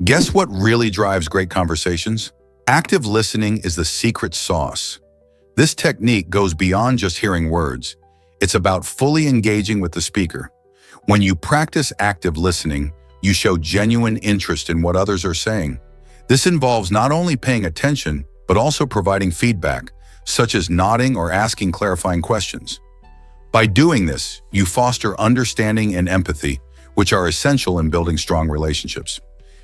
Guess what really drives great conversations? Active listening is the secret sauce. This technique goes beyond just hearing words. It's about fully engaging with the speaker. When you practice active listening, you show genuine interest in what others are saying. This involves not only paying attention, but also providing feedback, such as nodding or asking clarifying questions. By doing this, you foster understanding and empathy, which are essential in building strong relationships.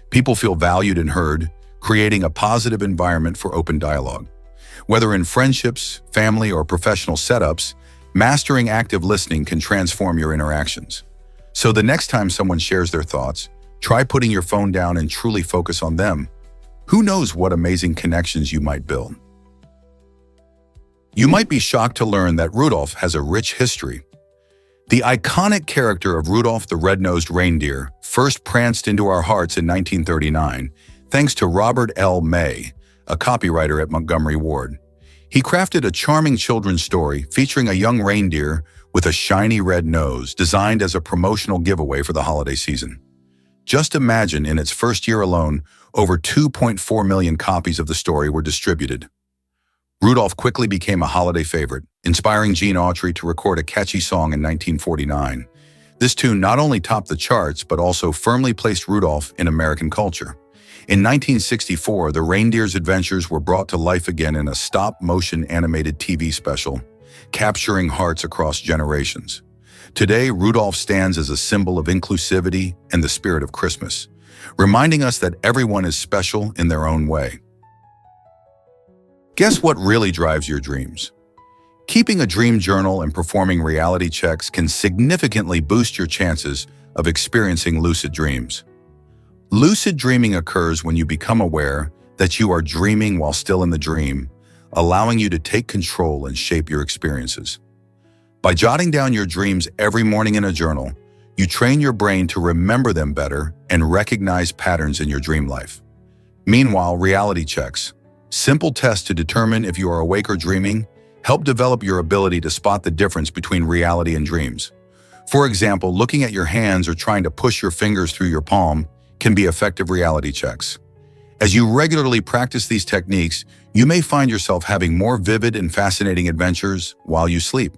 People feel valued and heard, creating a positive environment for open dialogue. Whether in friendships, family, or professional setups, mastering active listening can transform your interactions. So the next time someone shares their thoughts, try putting your phone down and truly focus on them. Who knows what amazing connections you might build? You might be shocked to learn that Rudolph has a rich history. The iconic character of Rudolph the Red-Nosed Reindeer first pranced into our hearts in 1939, thanks to Robert L. May, a copywriter at Montgomery Ward. He crafted a charming children's story featuring a young reindeer with a shiny red nose, designed as a promotional giveaway for the holiday season. Just imagine, in its first year alone, over 2.4 million copies of the story were distributed. Rudolph quickly became a holiday favorite, inspiring Gene Autry to record a catchy song in 1949. This tune not only topped the charts, but also firmly placed Rudolph in American culture. In 1964, the reindeer's adventures were brought to life again in a stop-motion animated TV special, capturing hearts across generations. Today, Rudolph stands as a symbol of inclusivity and the spirit of Christmas, reminding us that everyone is special in their own way. Guess what really drives your dreams? Keeping a dream journal and performing reality checks can significantly boost your chances of experiencing lucid dreams. Lucid dreaming occurs when you become aware that you are dreaming while still in the dream, allowing you to take control and shape your experiences. By jotting down your dreams every morning in a journal, you train your brain to remember them better and recognize patterns in your dream life. Meanwhile, reality checks, simple tests to determine if you are awake or dreaming, help develop your ability to spot the difference between reality and dreams. For example, looking at your hands or trying to push your fingers through your palm can be effective reality checks. As you regularly practice these techniques, you may find yourself having more vivid and fascinating adventures while you sleep.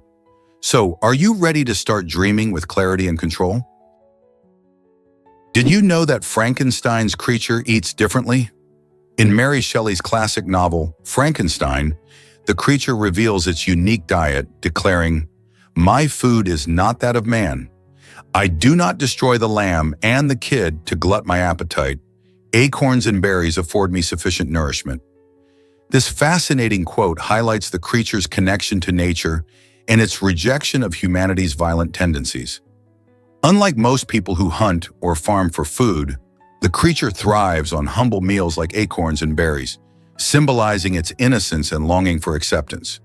So, are you ready to start dreaming with clarity and control? Did you know that Frankenstein's creature eats differently? In Mary Shelley's classic novel, Frankenstein, the creature reveals its unique diet, declaring, "My food is not that of man. I do not destroy the lamb and the kid to glut my appetite. Acorns and berries afford me sufficient nourishment." This fascinating quote highlights the creature's connection to nature and its rejection of humanity's violent tendencies. Unlike most people who hunt or farm for food, the creature thrives on humble meals like acorns and berries, symbolizing its innocence and longing for acceptance.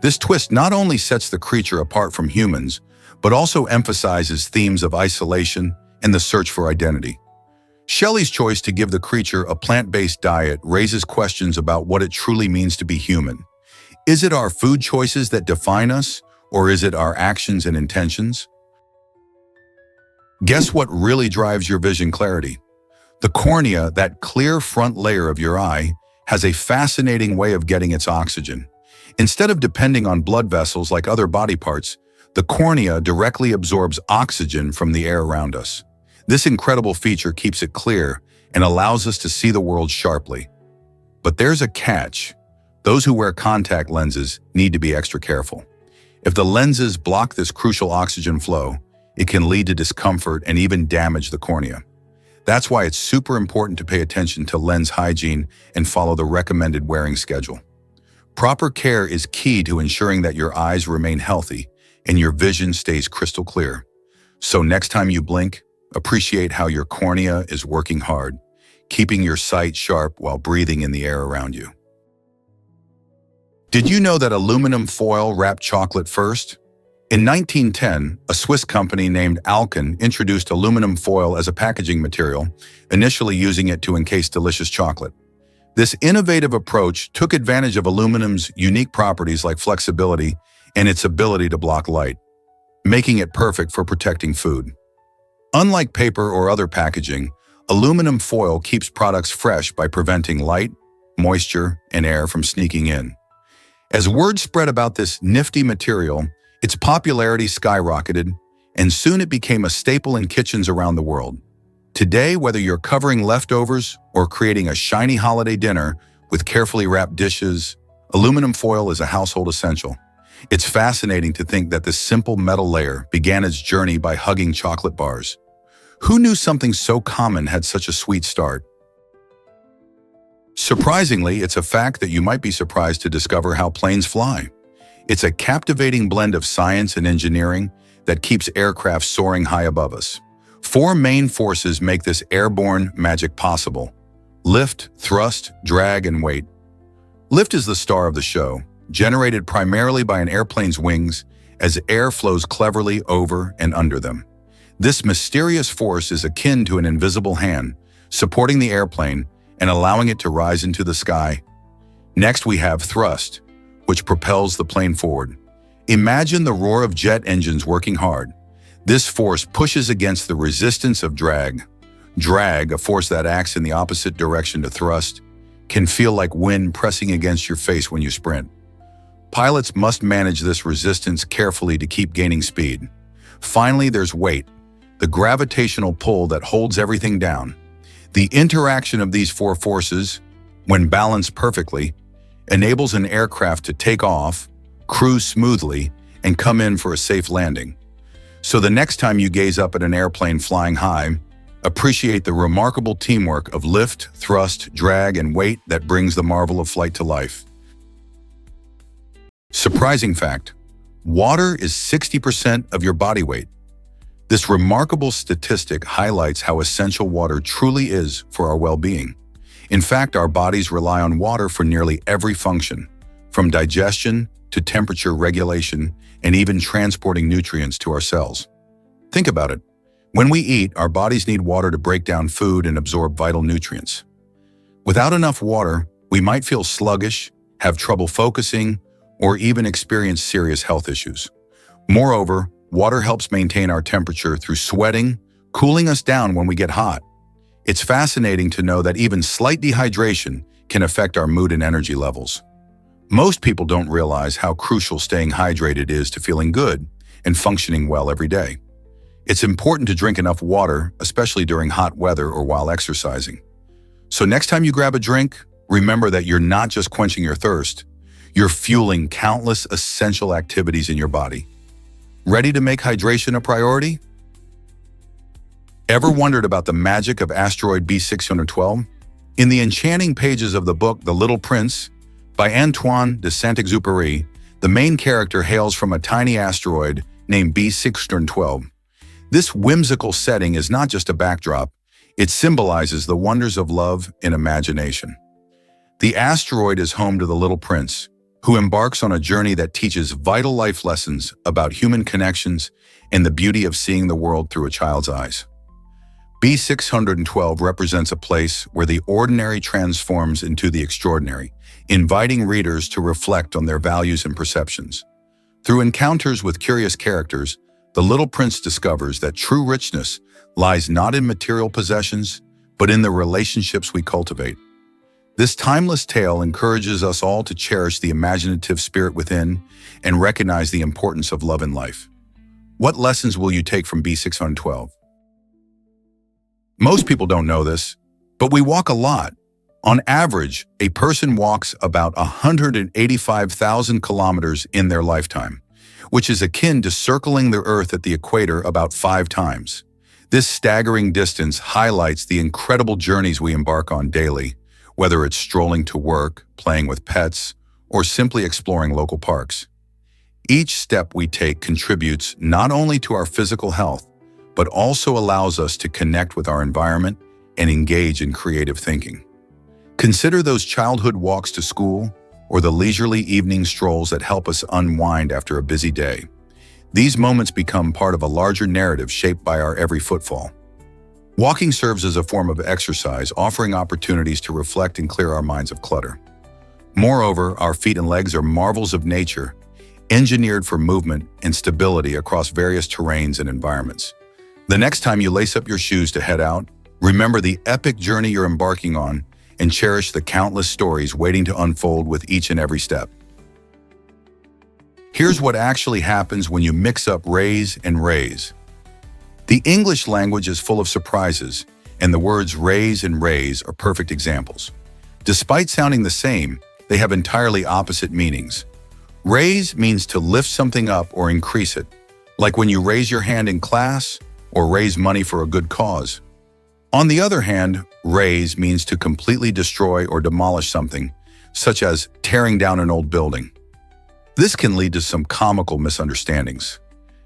This twist not only sets the creature apart from humans, but also emphasizes themes of isolation and the search for identity. Shelley's choice to give the creature a plant-based diet raises questions about what it truly means to be human. Is it our food choices that define us, or is it our actions and intentions? Guess what really drives your vision clarity? The cornea, that clear front layer of your eye, has a fascinating way of getting its oxygen. Instead of depending on blood vessels like other body parts, the cornea directly absorbs oxygen from the air around us. This incredible feature keeps it clear and allows us to see the world sharply. But there's a catch. Those who wear contact lenses need to be extra careful. If the lenses block this crucial oxygen flow, it can lead to discomfort and even damage the cornea. That's why it's super important to pay attention to lens hygiene and follow the recommended wearing schedule. Proper care is key to ensuring that your eyes remain healthy and your vision stays crystal clear. So next time you blink, appreciate how your cornea is working hard, keeping your sight sharp while breathing in the air around you. Did you know that aluminum foil wrapped chocolate first? In 1910, a Swiss company named Alken introduced aluminum foil as a packaging material, initially using it to encase delicious chocolate. This innovative approach took advantage of aluminum's unique properties like flexibility and its ability to block light, making it perfect for protecting food. Unlike paper or other packaging, Aluminum foil keeps products fresh by preventing light, moisture, and air from sneaking in. As word spread about this nifty material, its popularity skyrocketed, and soon it became a staple in kitchens around the world. Today, whether you're covering leftovers or creating a shiny holiday dinner with carefully wrapped dishes, aluminum foil is a household essential. It's fascinating to think that this simple metal layer began its journey by hugging chocolate bars. Who knew something so common had such a sweet start? Surprisingly, it's a fact that you might be surprised to discover how planes fly. It's a captivating blend of science and engineering that keeps aircraft soaring high above us. Four main forces make this airborne magic possible: lift, thrust, drag, and weight. Lift is the star of the show, generated primarily by an airplane's wings as air flows cleverly over and under them. This mysterious force is akin to an invisible hand, supporting the airplane and allowing it to rise into the sky. Next, we have thrust, which propels the plane forward. Imagine the roar of jet engines working hard. This force pushes against the resistance of drag. Drag, a force that acts in the opposite direction to thrust, can feel like wind pressing against your face when you sprint. Pilots must manage this resistance carefully to keep gaining speed. Finally, there's weight, the gravitational pull that holds everything down. The interaction of these four forces, when balanced perfectly, enables an aircraft to take off, cruise smoothly, and come in for a safe landing. So the next time you gaze up at an airplane flying high, appreciate the remarkable teamwork of lift, thrust, drag, and weight that brings the marvel of flight to life. Surprising fact: water is 60% of your body weight. This remarkable statistic highlights how essential water truly is for our well-being. In fact, our bodies rely on water for nearly every function, from digestion to temperature regulation and even transporting nutrients to our cells. Think about it. When we eat, our bodies need water to break down food and absorb vital nutrients. Without enough water, we might feel sluggish, have trouble focusing, or even experience serious health issues. Moreover, water helps maintain our temperature through sweating, cooling us down when we get hot. It's fascinating to know that even slight dehydration can affect our mood and energy levels. Most people don't realize how crucial staying hydrated is to feeling good and functioning well every day. It's important to drink enough water, especially during hot weather or while exercising. So next time you grab a drink, remember that you're not just quenching your thirst, you're fueling countless essential activities in your body. Ready to make hydration a priority? Ever wondered about the magic of asteroid B612? In the enchanting pages of the book The Little Prince by Antoine de Saint-Exupéry, the main character hails from a tiny asteroid named B612. This whimsical setting is not just a backdrop, it symbolizes the wonders of love and imagination. The asteroid is home to the little prince, who embarks on a journey that teaches vital life lessons about human connections and the beauty of seeing the world through a child's eyes. B612 represents a place where the ordinary transforms into the extraordinary, inviting readers to reflect on their values and perceptions. Through encounters with curious characters, the little prince discovers that true richness lies not in material possessions, but in the relationships we cultivate. This timeless tale encourages us all to cherish the imaginative spirit within and recognize the importance of love in life. What lessons will you take from B612? Most people don't know this, but we walk a lot. On average, a person walks about 185,000 kilometers in their lifetime, which is akin to circling the Earth at the equator about 5 times. This staggering distance highlights the incredible journeys we embark on daily, whether it's strolling to work, playing with pets, or simply exploring local parks. Each step we take contributes not only to our physical health, but also allows us to connect with our environment and engage in creative thinking. Consider those childhood walks to school or the leisurely evening strolls that help us unwind after a busy day. These moments become part of a larger narrative shaped by our every footfall. Walking serves as a form of exercise, offering opportunities to reflect and clear our minds of clutter. Moreover, our feet and legs are marvels of nature, engineered for movement and stability across various terrains and environments. The next time you lace up your shoes to head out, Remember the epic journey you're embarking on and cherish the countless stories waiting to unfold with each and every step. Here's what actually happens when you mix up raze and raze. The English language is full of surprises, and the words raze and raze are perfect examples. Despite sounding the same, they have entirely opposite meanings. Raze means to lift something up or increase it, like when you raise your hand in class or raise money for a good cause. On the other hand, raze means to completely destroy or demolish something, such as tearing down an old building. This can lead to some comical misunderstandings.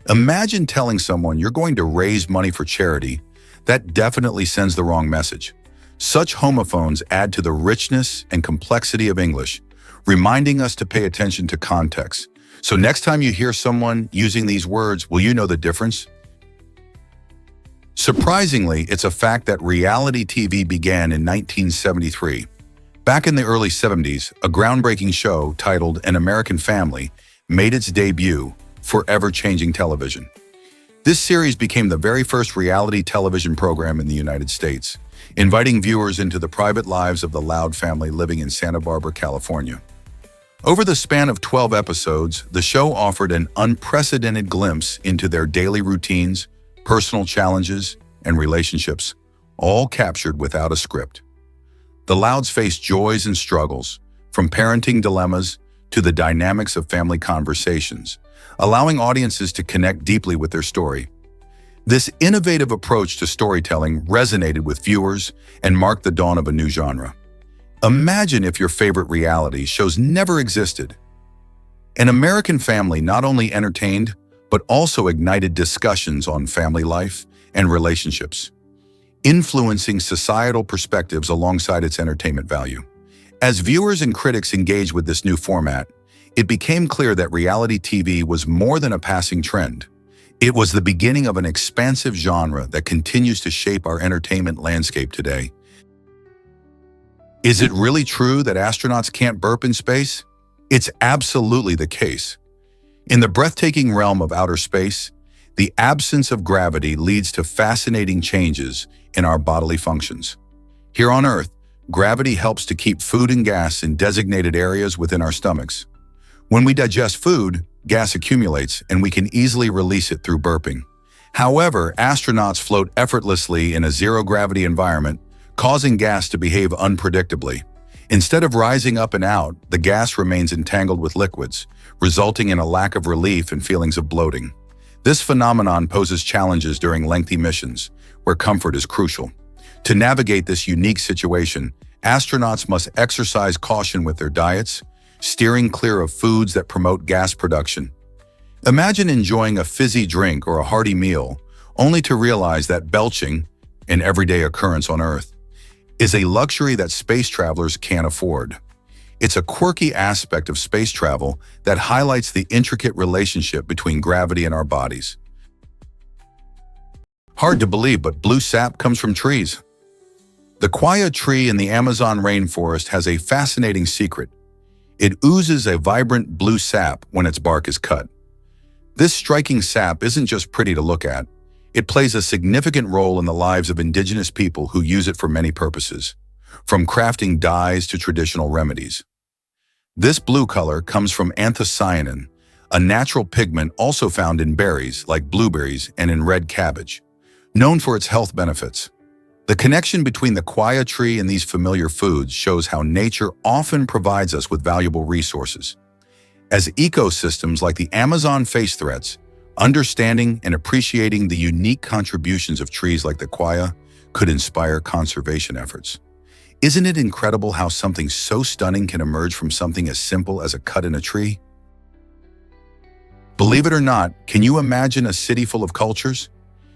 Imagine telling someone you're going to raise money for charity. That definitely sends the wrong message. Such homophones add to the richness and complexity of English, reminding us to pay attention to context. So next time you hear someone using these words, will you know the difference? Surprisingly, it's a fact that reality TV began in 1973. Back in the early 70s, a groundbreaking show titled An American Family made its debut, forever changing television. This series became the very first reality television program in the United States, inviting viewers into the private lives of the Loud family living in Santa Barbara, California. Over the span of 12 episodes, the show offered an unprecedented glimpse into their daily routines, personal challenges, and relationships, all captured without a script. The Louds faced joys and struggles, from parenting dilemmas to the dynamics of family conversations, allowing audiences to connect deeply with their story. This innovative approach to storytelling resonated with viewers and marked the dawn of a new genre. Imagine if your favorite reality shows never existed. An American Family not only entertained, but also ignited discussions on family life and relationships, influencing societal perspectives alongside its entertainment value. As viewers and critics engaged with this new format, it became clear that reality TV was more than a passing trend. It was the beginning of an expansive genre that continues to shape our entertainment landscape today. Is it really true that astronauts can't burp in space? It's absolutely the case. In the breathtaking realm of outer space, the absence of gravity leads to fascinating changes in our bodily functions. Here on Earth, gravity helps to keep food and gas in designated areas within our stomachs. When we digest food, gas accumulates and we can easily release it through burping. However, astronauts float effortlessly in a zero-gravity environment, causing gas to behave unpredictably. Instead of rising up and out, the gas remains entangled with liquids, resulting in a lack of relief and feelings of bloating. This phenomenon poses challenges during lengthy missions, where comfort is crucial. To navigate this unique situation, astronauts must exercise caution with their diets, steering clear of foods that promote gas production. Imagine enjoying a fizzy drink or a hearty meal, only to realize that belching, an everyday occurrence on Earth, is a luxury that space travelers can't afford. It's a quirky aspect of space travel that highlights the intricate relationship between gravity and our bodies. Hard to believe, but blue sap comes from trees. The quirky tree in the Amazon rainforest has a fascinating secret. It oozes a vibrant blue sap when its bark is cut. This striking sap isn't just pretty to look at. It plays a significant role in the lives of indigenous people who use it for many purposes, from crafting dyes to traditional remedies. This blue color comes from anthocyanin, a natural pigment also found in berries like blueberries and in red cabbage, known for its health benefits. The connection between the quirky tree and these familiar foods shows how nature often provides us with valuable resources. As ecosystems like the Amazon face threats, understanding and appreciating the unique contributions of trees like the quirky could inspire conservation efforts. Isn't it incredible how something so stunning can emerge from something as simple as a cut in a tree? Believe it or not, can you imagine a city full of cultures?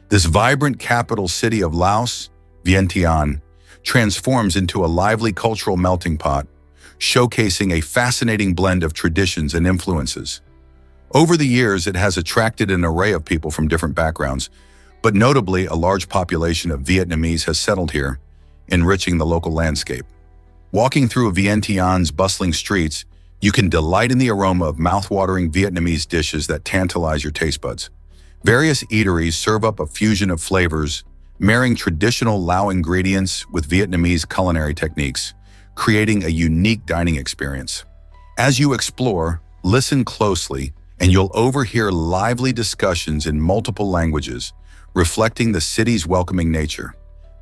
This vibrant capital city of Laos, Vientiane, transforms into a lively cultural melting pot, showcasing a fascinating blend of traditions and influences. Over the years, it has attracted an array of people from different backgrounds, but notably a large population of Vietnamese has settled here, enriching the local landscape. Walking through Vientiane's bustling streets, you can delight in the aroma of mouth-watering Vietnamese dishes that tantalize your taste buds. Various eateries serve up a fusion of flavors, marrying traditional Lao ingredients with Vietnamese culinary techniques, creating a unique dining experience. As you explore, listen closely, and you'll overhear lively discussions in multiple languages, reflecting the city's welcoming nature.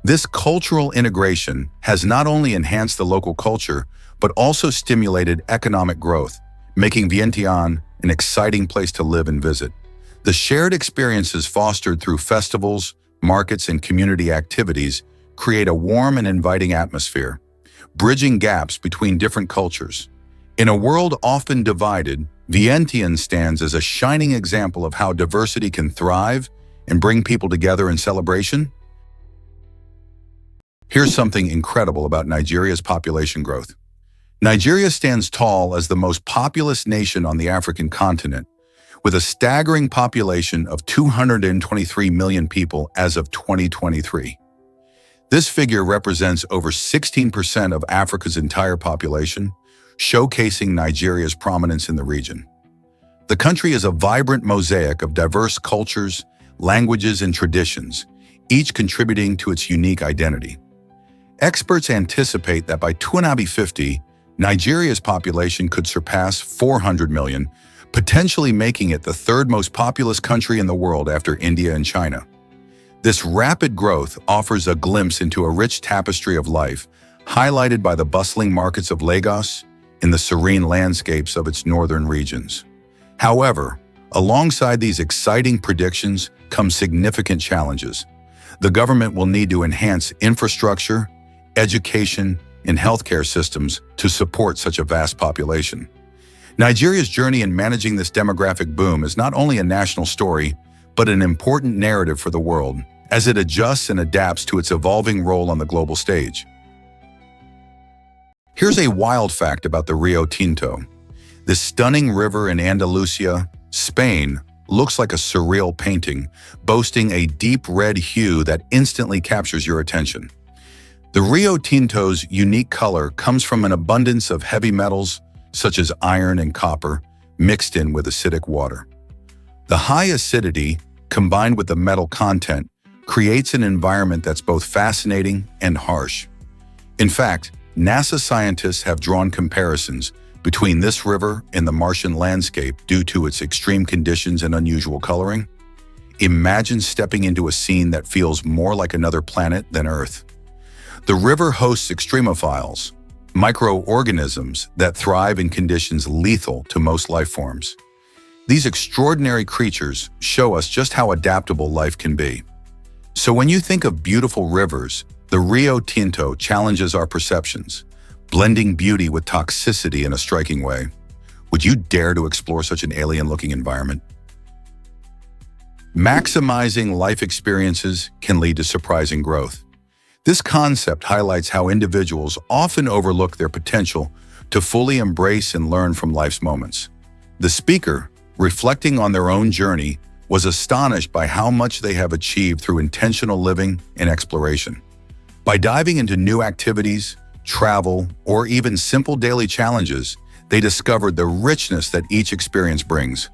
This cultural integration has not only enhanced the local culture, but also stimulated economic growth, making Vientiane an exciting place to live and visit. The shared experiences fostered through festivals, markets, and community activities create a warm and inviting atmosphere, bridging gaps between different cultures. In a world often divided, Vientiane stands as a shining example of how diversity can thrive and bring people together in celebration. Here's something incredible about Nigeria's population growth. Nigeria stands tall as the most populous nation on the African continent, with a staggering population of 223 million people as of 2023. This figure represents over 16% of Africa's entire population, showcasing Nigeria's prominence in the region. The country is a vibrant mosaic of diverse cultures, languages, and traditions, each contributing to its unique identity. Experts anticipate that by 2050, Nigeria's population could surpass 400 million, potentially making it the third most populous country in the world after India and China. This rapid growth offers a glimpse into a rich tapestry of life, highlighted by the bustling markets of Lagos and the serene landscapes of its northern regions. However, alongside these exciting predictions come significant challenges. The government will need to enhance infrastructure, education, and healthcare systems to support such a vast population. Nigeria's journey in managing this demographic boom is not only a national story, but an important narrative for the world as it adjusts and adapts to its evolving role on the global stage. Here's a wild fact about the Rio Tinto. This stunning river in Andalusia, Spain, looks like a surreal painting, boasting a deep red hue that instantly captures your attention. The Rio Tinto's unique color comes from an abundance of heavy metals, such as iron and copper, mixed in with acidic water. The high acidity, combined with the metal content, creates an environment that's both fascinating and harsh. In fact, NASA scientists have drawn comparisons between this river and the Martian landscape due to its extreme conditions and unusual coloring. Imagine stepping into a scene that feels more like another planet than Earth. The river hosts extremophiles, microorganisms that thrive in conditions lethal to most life forms. These extraordinary creatures show us just how adaptable life can be. So when you think of beautiful rivers, the Rio Tinto challenges our perceptions, blending beauty with toxicity in a striking way. Would you dare to explore such an alien-looking environment? Maximizing life experiences can lead to surprising growth. This concept highlights how individuals often overlook their potential to fully embrace and learn from life's moments. The speaker, reflecting on their own journey, was astonished by how much they have achieved through intentional living and exploration. By diving into new activities, travel, or even simple daily challenges, they discovered the richness that each experience brings.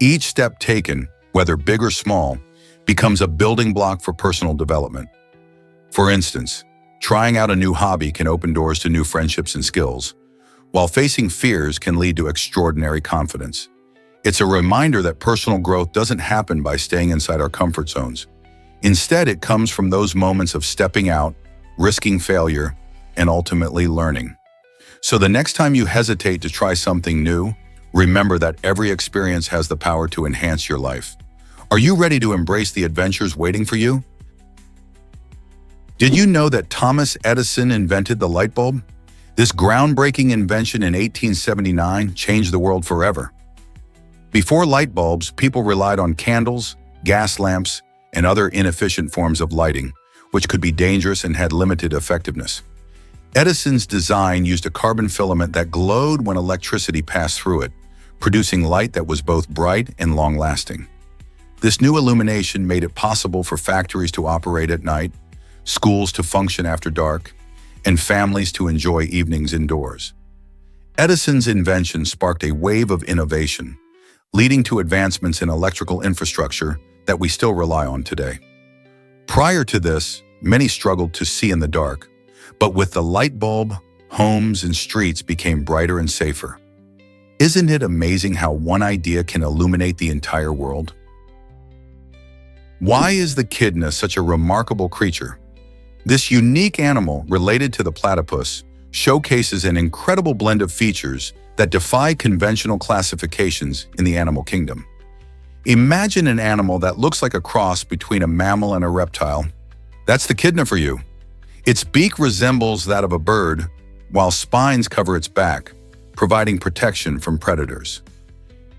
Each step taken, whether big or small, becomes a building block for personal development. For instance, trying out a new hobby can open doors to new friendships and skills, while facing fears can lead to extraordinary confidence. It's a reminder that personal growth doesn't happen by staying inside our comfort zones. Instead, it comes from those moments of stepping out, risking failure, and ultimately learning. So the next time you hesitate to try something new, remember that every experience has the power to enhance your life. Are you ready to embrace the adventures waiting for you? Did you know that Thomas Edison invented the light bulb? This groundbreaking invention in 1879 changed the world forever. Before light bulbs, people relied on candles, gas lamps, and other inefficient forms of lighting, which could be dangerous and had limited effectiveness. Edison's design used a carbon filament that glowed when electricity passed through it, producing light that was both bright and long-lasting. This new illumination made it possible for factories to operate at night, schools to function after dark, and families to enjoy evenings indoors. Edison's invention sparked a wave of innovation, leading to advancements in electrical infrastructure that we still rely on today. Prior to this, many struggled to see in the dark, but with the light bulb, homes and streets became brighter and safer. Isn't it amazing how one idea can illuminate the entire world? Why is the echidna such a remarkable creature? This unique animal, related to the platypus, showcases an incredible blend of features that defy conventional classifications in the animal kingdom. Imagine an animal that looks like a cross between a mammal and a reptile. That's the echidna for you. Its beak resembles that of a bird, while spines cover its back, providing protection from predators.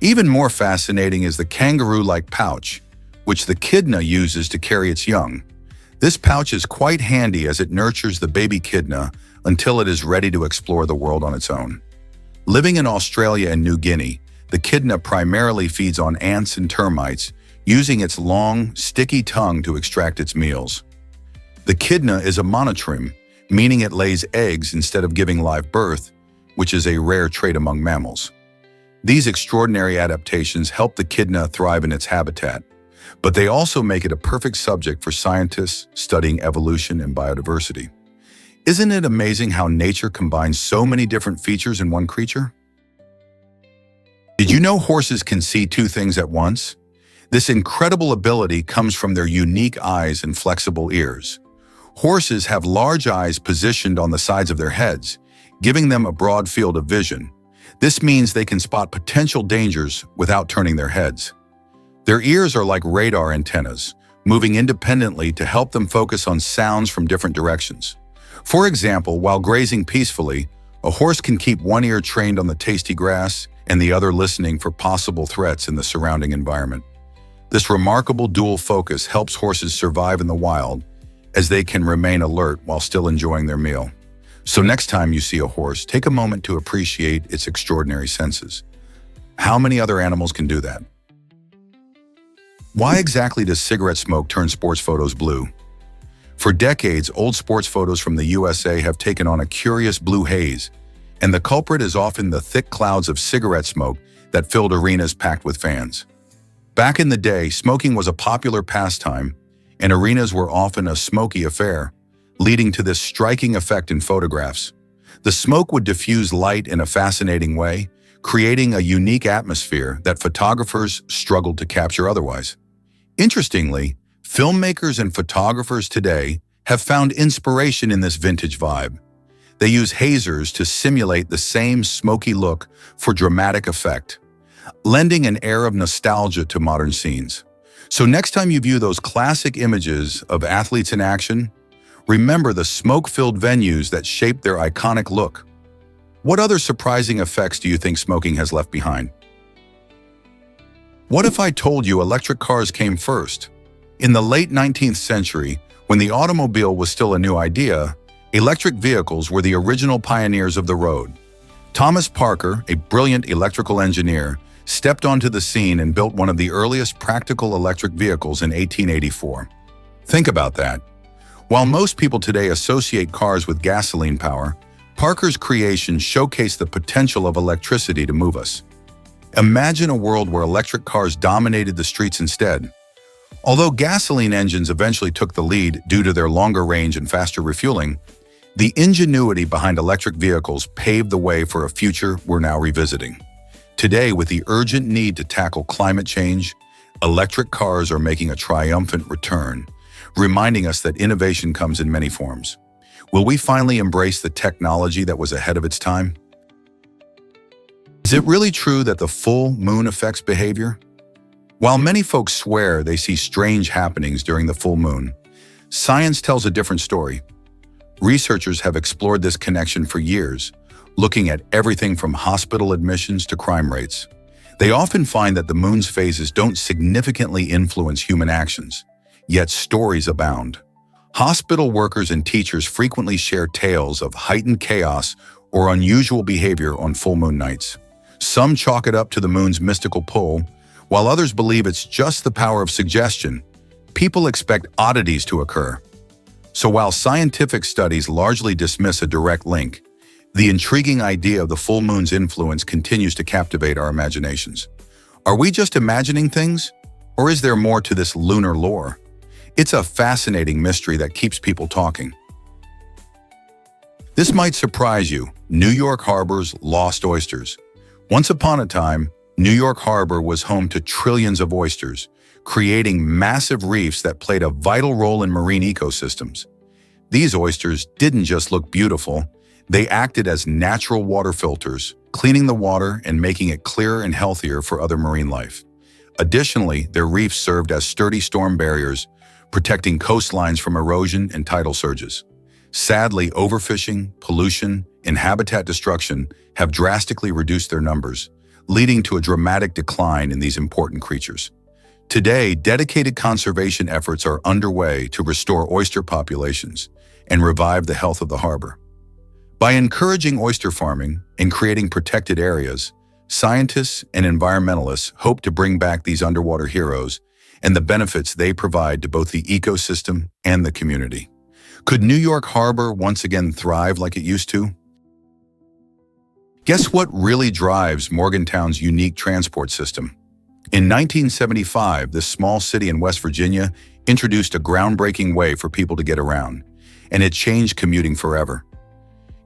Even more fascinating is the kangaroo-like pouch, which the echidna uses to carry its young. This pouch is quite handy as it nurtures the baby echidna until it is ready to explore the world on its own. Living in Australia and New Guinea, the echidna primarily feeds on ants and termites, using its long, sticky tongue to extract its meals. The echidna is a monotreme, meaning it lays eggs instead of giving live birth, which is a rare trait among mammals. These extraordinary adaptations help the echidna thrive in its habitat, but they also make it a perfect subject for scientists studying evolution and biodiversity. Isn't it amazing how nature combines so many different features in one creature? Did you know horses can see two things at once? This incredible ability comes from their unique eyes and flexible ears. Horses have large eyes positioned on the sides of their heads, giving them a broad field of vision. This means they can spot potential dangers without turning their heads. Their ears are like radar antennas, moving independently to help them focus on sounds from different directions. For example, while grazing peacefully, a horse can keep one ear trained on the tasty grass and the other listening for possible threats in the surrounding environment. This remarkable dual focus helps horses survive in the wild, as they can remain alert while still enjoying their meal. So next time you see a horse, take a moment to appreciate its extraordinary senses. How many other animals can do that? Why exactly does cigarette smoke turn sports photos blue? For decades, old sports photos from the USA have taken on a curious blue haze, and the culprit is often the thick clouds of cigarette smoke that filled arenas packed with fans. Back in the day, smoking was a popular pastime, and arenas were often a smoky affair, leading to this striking effect in photographs. The smoke would diffuse light in a fascinating way, creating a unique atmosphere that photographers struggled to capture otherwise. Interestingly, filmmakers and photographers today have found inspiration in this vintage vibe. They use hazers to simulate the same smoky look for dramatic effect, lending an air of nostalgia to modern scenes. So next time you view those classic images of athletes in action, remember the smoke-filled venues that shaped their iconic look. What other surprising effects do you think smoking has left behind? What if I told you electric cars came first? In the late 19th century, when the automobile was still a new idea, electric vehicles were the original pioneers of the road. Thomas Parker, a brilliant electrical engineer, stepped onto the scene and built one of the earliest practical electric vehicles in 1884. Think about that. While most people today associate cars with gasoline power, Parker's creation showcased the potential of electricity to move us. Imagine a world where electric cars dominated the streets instead. Although gasoline engines eventually took the lead due to their longer range and faster refueling, the ingenuity behind electric vehicles paved the way for a future we're now revisiting. Today, with the urgent need to tackle climate change, electric cars are making a triumphant return, reminding us that innovation comes in many forms. Will we finally embrace the technology that was ahead of its time? Is it really true that the full moon affects behavior? While many folks swear they see strange happenings during the full moon, science tells a different story. Researchers have explored this connection for years, looking at everything from hospital admissions to crime rates. They often find that the moon's phases don't significantly influence human actions, yet stories abound. Hospital workers and teachers frequently share tales of heightened chaos or unusual behavior on full moon nights. Some chalk it up to the moon's mystical pull, while others believe it's just the power of suggestion. People expect oddities to occur. So while scientific studies largely dismiss a direct link, the intriguing idea of the full moon's influence continues to captivate our imaginations. Are we just imagining things? Or is there more to this lunar lore? It's a fascinating mystery that keeps people talking. This might surprise you, New York Harbor's lost oysters. Once upon a time, New York Harbor was home to trillions of oysters, creating massive reefs that played a vital role in marine ecosystems. These oysters didn't just look beautiful, they acted as natural water filters, cleaning the water and making it clearer and healthier for other marine life. Additionally, their reefs served as sturdy storm barriers, protecting coastlines from erosion and tidal surges. Sadly, overfishing, pollution, and habitat destruction have drastically reduced their numbers, leading to a dramatic decline in these important creatures. Today, dedicated conservation efforts are underway to restore oyster populations and revive the health of the harbor. By encouraging oyster farming and creating protected areas, scientists and environmentalists hope to bring back these underwater heroes and the benefits they provide to both the ecosystem and the community. Could New York Harbor once again thrive like it used to? Guess what really drives Morgantown's unique transport system? In 1975, this small city in West Virginia introduced a groundbreaking way for people to get around, and it changed commuting forever.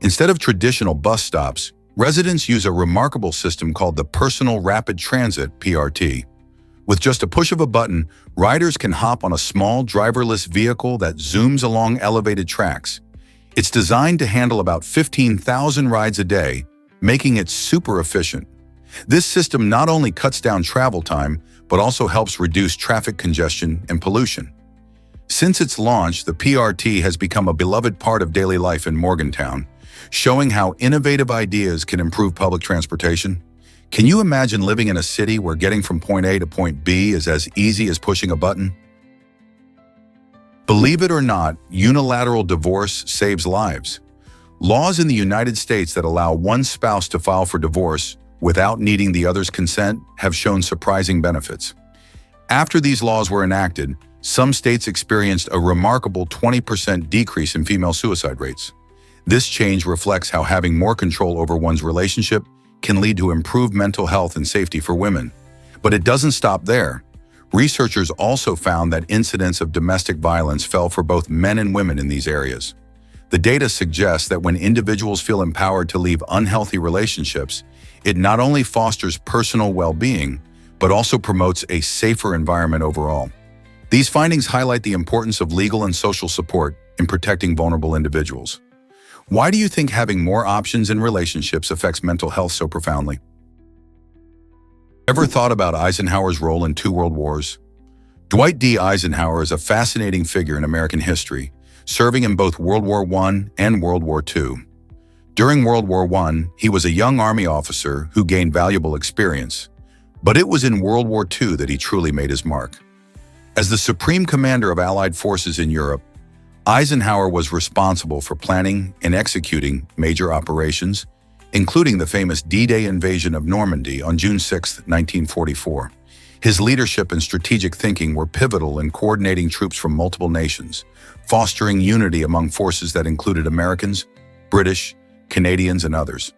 Instead of traditional bus stops, residents use a remarkable system called the Personal Rapid Transit (PRT). With just a push of a button, riders can hop on a small driverless vehicle that zooms along elevated tracks. It's designed to handle about 15,000 rides a day, making it super efficient. This system not only cuts down travel time, but also helps reduce traffic congestion and pollution. Since its launch, the PRT has become a beloved part of daily life in Morgantown, showing how innovative ideas can improve public transportation. Can you imagine living in a city where getting from point A to point B is as easy as pushing a button? Believe it or not, unilateral divorce saves lives. Laws in the United States that allow one spouse to file for divorce without needing the other's consent have shown surprising benefits. After these laws were enacted, some states experienced a remarkable 20% decrease in female suicide rates. This change reflects how having more control over one's relationship can lead to improved mental health and safety for women. But it doesn't stop there. Researchers also found that incidents of domestic violence fell for both men and women in these areas. The data suggests that when individuals feel empowered to leave unhealthy relationships, it not only fosters personal well-being, but also promotes a safer environment overall. These findings highlight the importance of legal and social support in protecting vulnerable individuals. Why do you think having more options in relationships affects mental health so profoundly? Ever thought about Eisenhower's role in two world wars? Dwight D. Eisenhower is a fascinating figure in American history, serving in both World War I and World War II. During World War I, he was a young Army officer who gained valuable experience, but it was in World War II that he truly made his mark. As the supreme commander of Allied forces in Europe, Eisenhower was responsible for planning and executing major operations, including the famous D-Day invasion of Normandy on June 6, 1944. His leadership and strategic thinking were pivotal in coordinating troops from multiple nations, fostering unity among forces that included Americans, British, Canadians, and others.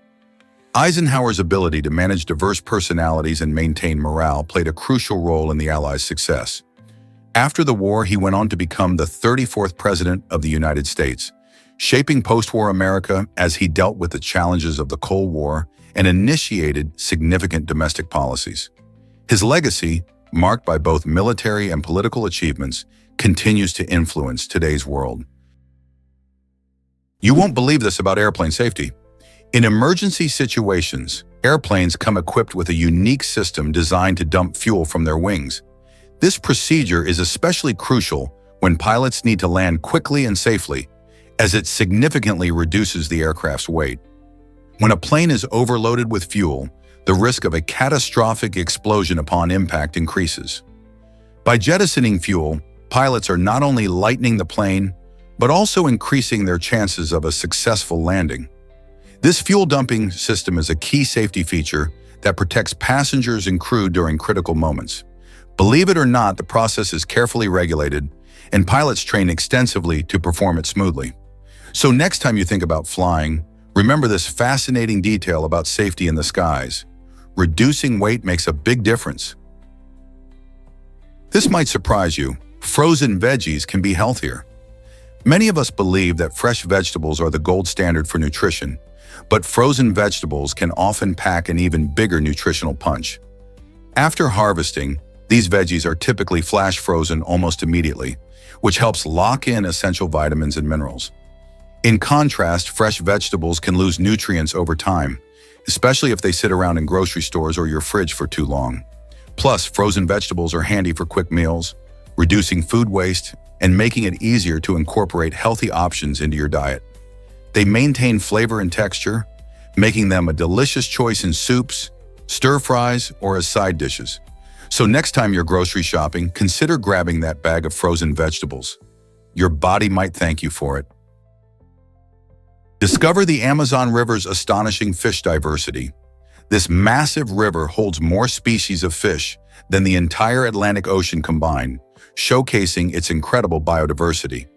Eisenhower's ability to manage diverse personalities and maintain morale played a crucial role in the Allies' success. After the war, he went on to become the 34th President of the United States, shaping post-war America as he dealt with the challenges of the Cold War and initiated significant domestic policies. His legacy, marked by both military and political achievements, continues to influence today's world. You won't believe this about airplane safety. In emergency situations, airplanes come equipped with a unique system designed to dump fuel from their wings. This procedure is especially crucial when pilots need to land quickly and safely, as it significantly reduces the aircraft's weight. When a plane is overloaded with fuel, the risk of a catastrophic explosion upon impact increases. By jettisoning fuel, pilots are not only lightening the plane, but also increasing their chances of a successful landing. This fuel dumping system is a key safety feature that protects passengers and crew during critical moments. Believe it or not, the process is carefully regulated, and pilots train extensively to perform it smoothly. So next time you think about flying, remember this fascinating detail about safety in the skies. Reducing weight makes a big difference. This might surprise you. Frozen veggies can be healthier. Many of us believe that fresh vegetables are the gold standard for nutrition, but frozen vegetables can often pack an even bigger nutritional punch. After harvesting, these veggies are typically flash frozen almost immediately, which helps lock in essential vitamins and minerals. In contrast, fresh vegetables can lose nutrients over time, especially if they sit around in grocery stores or your fridge for too long. Plus, frozen vegetables are handy for quick meals, reducing food waste and making it easier to incorporate healthy options into your diet. They maintain flavor and texture, making them a delicious choice in soups, stir-fries, or as side dishes. So next time you're grocery shopping, consider grabbing that bag of frozen vegetables. Your body might thank you for it. Discover the Amazon River's astonishing fish diversity. This massive river holds more species of fish than the entire Atlantic Ocean combined, showcasing its incredible biodiversity.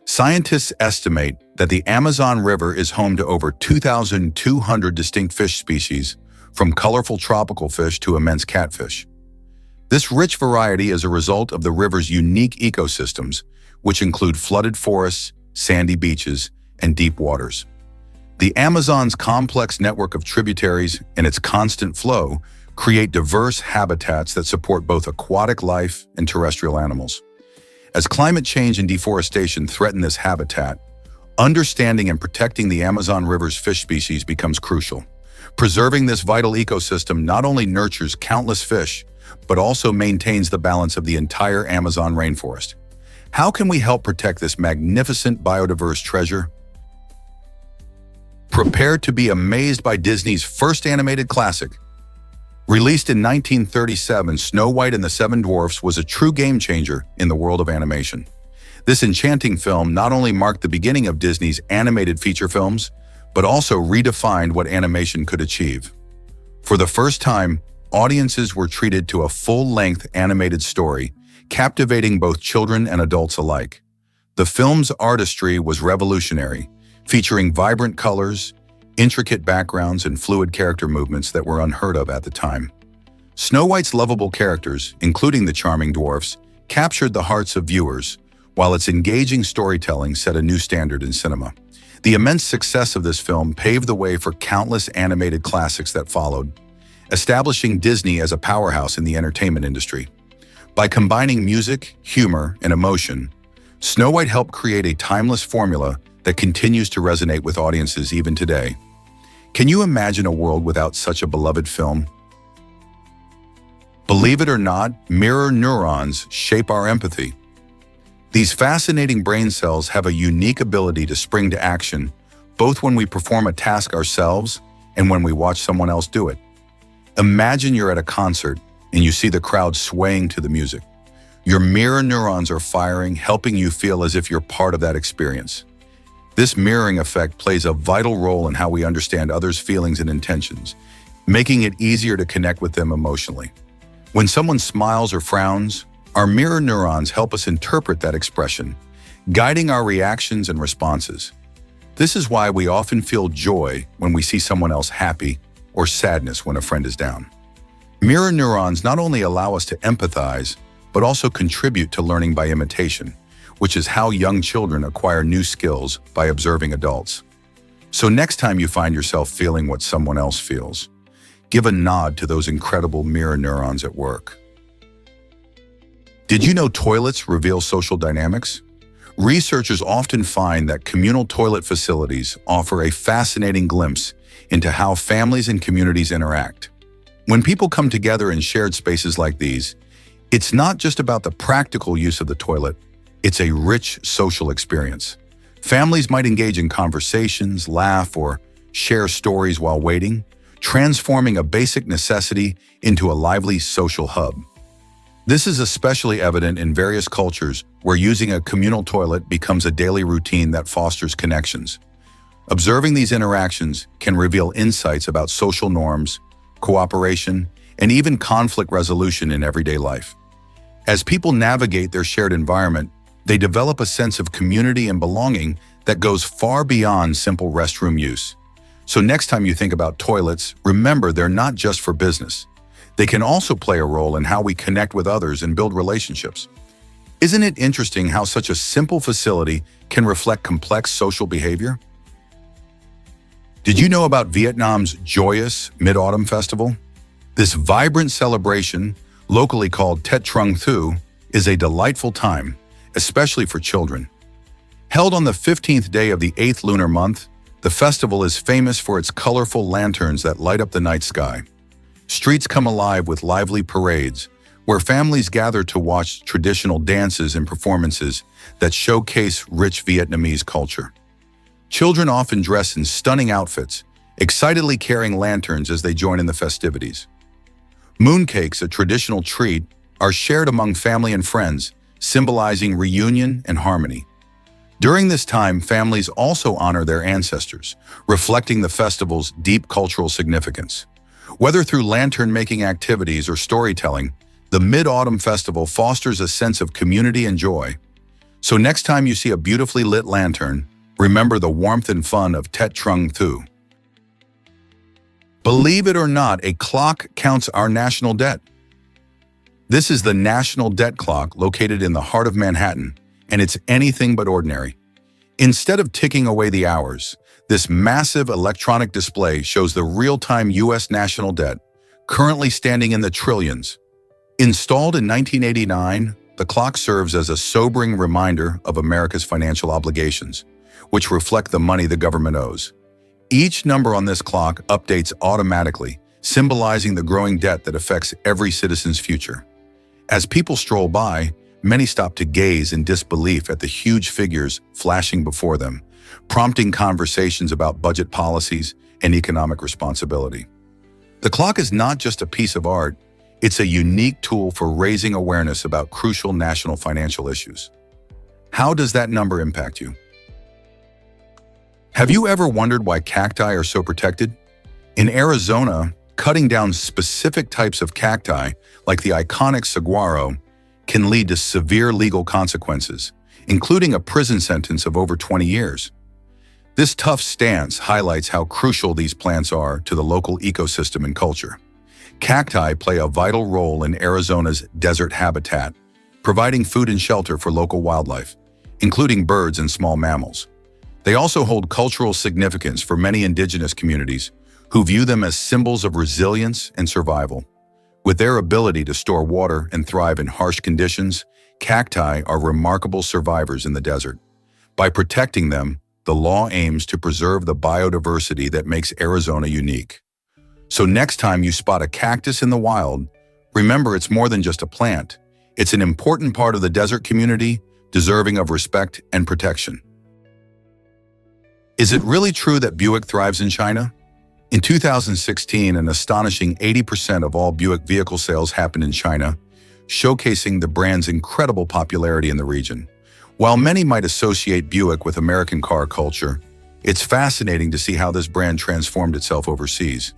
Scientists estimate that the Amazon River is home to over 2,200 distinct fish species, from colorful tropical fish to immense catfish. This rich variety is a result of the river's unique ecosystems, which include flooded forests, sandy beaches, and deep waters. The Amazon's complex network of tributaries and its constant flow create diverse habitats that support both aquatic life and terrestrial animals. As climate change and deforestation threaten this habitat, understanding and protecting the Amazon River's fish species becomes crucial. Preserving this vital ecosystem not only nurtures countless fish, but also maintains the balance of the entire Amazon rainforest. How can we help protect this magnificent biodiverse treasure? Prepare to be amazed by Disney's first animated classic. Released in 1937, Snow White and the Seven Dwarfs was a true game-changer in the world of animation. This enchanting film not only marked the beginning of Disney's animated feature films, but also redefined what animation could achieve. For the first time, audiences were treated to a full-length animated story, captivating both children and adults alike. The film's artistry was revolutionary, featuring vibrant colors, intricate backgrounds, and fluid character movements that were unheard of at the time. Snow White's lovable characters, including the charming dwarfs, captured the hearts of viewers, while its engaging storytelling set a new standard in cinema. The immense success of this film paved the way for countless animated classics that followed, establishing Disney as a powerhouse in the entertainment industry. By combining music, humor, and emotion, Snow White helped create a timeless formula that continues to resonate with audiences even today. Can you imagine a world without such a beloved film? Believe it or not, mirror neurons shape our empathy. These fascinating brain cells have a unique ability to spring to action, both when we perform a task ourselves and when we watch someone else do it. Imagine you're at a concert and you see the crowd swaying to the music. Your mirror neurons are firing, helping you feel as if you're part of that experience. This mirroring effect plays a vital role in how we understand others' feelings and intentions, making it easier to connect with them emotionally. When someone smiles or frowns, our mirror neurons help us interpret that expression, guiding our reactions and responses. This is why we often feel joy when we see someone else happy, or sadness when a friend is down. Mirror neurons not only allow us to empathize, but also contribute to learning by imitation, which is how young children acquire new skills by observing adults. So next time you find yourself feeling what someone else feels, give a nod to those incredible mirror neurons at work. Did you know toilets reveal social dynamics? Researchers often find that communal toilet facilities offer a fascinating glimpse into how families and communities interact. When people come together in shared spaces like these, it's not just about the practical use of the toilet, it's a rich social experience. Families might engage in conversations, laugh, or share stories while waiting, transforming a basic necessity into a lively social hub. This is especially evident in various cultures where using a communal toilet becomes a daily routine that fosters connections. Observing these interactions can reveal insights about social norms, cooperation, and even conflict resolution in everyday life. As people navigate their shared environment, they develop a sense of community and belonging that goes far beyond simple restroom use. So next time you think about toilets, remember they're not just for business. They can also play a role in how we connect with others and build relationships. Isn't it interesting how such a simple facility can reflect complex social behavior? Did you know about Vietnam's joyous Mid-Autumn Festival? This vibrant celebration, locally called Tet Trung Thu, is a delightful time, especially for children. Held on the 15th day of the 8th lunar month, the festival is famous for its colorful lanterns that light up the night sky. Streets come alive with lively parades, where families gather to watch traditional dances and performances that showcase rich Vietnamese culture. Children often dress in stunning outfits, excitedly carrying lanterns as they join in the festivities. Mooncakes, a traditional treat, are shared among family and friends, symbolizing reunion and harmony. During this time, families also honor their ancestors, reflecting the festival's deep cultural significance. Whether through lantern-making activities or storytelling, the Mid-Autumn Festival fosters a sense of community and joy. So next time you see a beautifully lit lantern, remember the warmth and fun of Tet Trung Thu. Believe it or not, a clock counts our national debt. This is the National Debt Clock located in the heart of Manhattan, and it's anything but ordinary. Instead of ticking away the hours, this massive electronic display shows the real-time U.S. national debt, currently standing in the trillions. Installed in 1989, the clock serves as a sobering reminder of America's financial obligations, which reflect the money the government owes. Each number on this clock updates automatically, symbolizing the growing debt that affects every citizen's future. As people stroll by, many stop to gaze in disbelief at the huge figures flashing before them, prompting conversations about budget policies and economic responsibility. The clock is not just a piece of art, it's a unique tool for raising awareness about crucial national financial issues. How does that number impact you? Have you ever wondered why cacti are so protected? In Arizona, cutting down specific types of cacti, like the iconic saguaro, can lead to severe legal consequences, including a prison sentence of over 20 years. This tough stance highlights how crucial these plants are to the local ecosystem and culture. Cacti play a vital role in Arizona's desert habitat, providing food and shelter for local wildlife, including birds and small mammals. They also hold cultural significance for many indigenous communities who view them as symbols of resilience and survival. With their ability to store water and thrive in harsh conditions, cacti are remarkable survivors in the desert. By protecting them, the law aims to preserve the biodiversity that makes Arizona unique. So next time you spot a cactus in the wild, remember it's more than just a plant. It's an important part of the desert community, deserving of respect and protection. Is it really true that Buick thrives in China? In 2016, an astonishing 80% of all Buick vehicle sales happened in China, showcasing the brand's incredible popularity in the region. While many might associate Buick with American car culture, it's fascinating to see how this brand transformed itself overseas.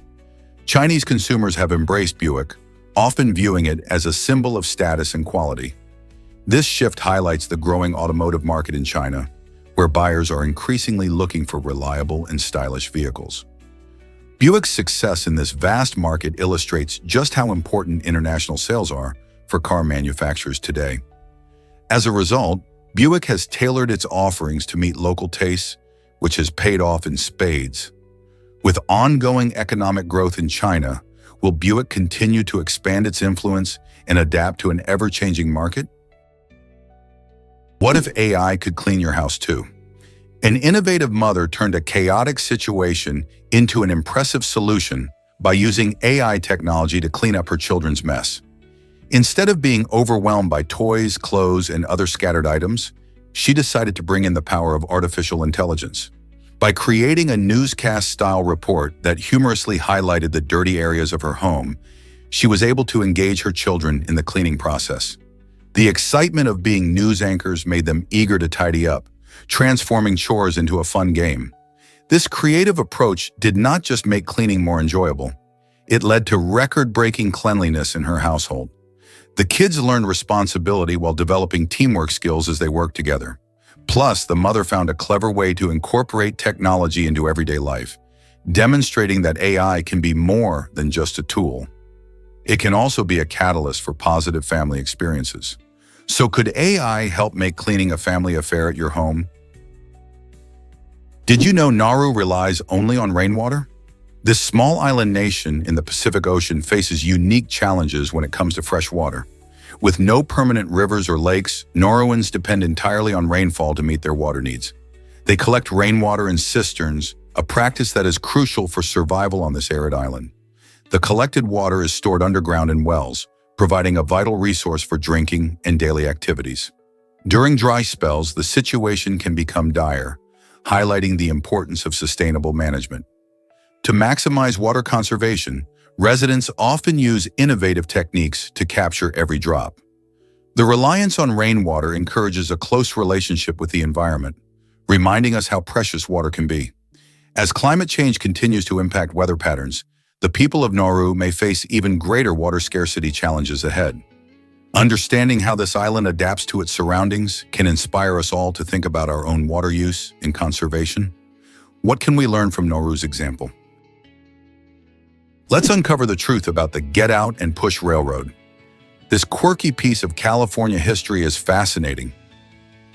Chinese consumers have embraced Buick, often viewing it as a symbol of status and quality. This shift highlights the growing automotive market in China, where buyers are increasingly looking for reliable and stylish vehicles. Buick's success in this vast market illustrates just how important international sales are for car manufacturers today. As a result, Buick has tailored its offerings to meet local tastes, which has paid off in spades. With ongoing economic growth in China, will Buick continue to expand its influence and adapt to an ever-changing market? What if AI could clean your house too? An innovative mother turned a chaotic situation into an impressive solution by using AI technology to clean up her children's mess. Instead of being overwhelmed by toys, clothes, and other scattered items, she decided to bring in the power of artificial intelligence. By creating a newscast-style report that humorously highlighted the dirty areas of her home, she was able to engage her children in the cleaning process. The excitement of being news anchors made them eager to tidy up, transforming chores into a fun game. This creative approach did not just make cleaning more enjoyable, it led to record-breaking cleanliness in her household. The kids learned responsibility while developing teamwork skills as they worked together. Plus, the mother found a clever way to incorporate technology into everyday life, demonstrating that AI can be more than just a tool. It can also be a catalyst for positive family experiences. So could AI help make cleaning a family affair at your home? Did you know Nauru relies only on rainwater? This small island nation in the Pacific Ocean faces unique challenges when it comes to fresh water. With no permanent rivers or lakes, Nauruans depend entirely on rainfall to meet their water needs. They collect rainwater in cisterns, a practice that is crucial for survival on this arid island. The collected water is stored underground in wells, providing a vital resource for drinking and daily activities. During dry spells, the situation can become dire, highlighting the importance of sustainable management. To maximize water conservation, residents often use innovative techniques to capture every drop. The reliance on rainwater encourages a close relationship with the environment, reminding us how precious water can be. As climate change continues to impact weather patterns, the people of Nauru may face even greater water scarcity challenges ahead. Understanding how this island adapts to its surroundings can inspire us all to think about our own water use and conservation. What can we learn from Nauru's example? Let's uncover the truth about the Get Out and Push Railroad. This quirky piece of California history is fascinating.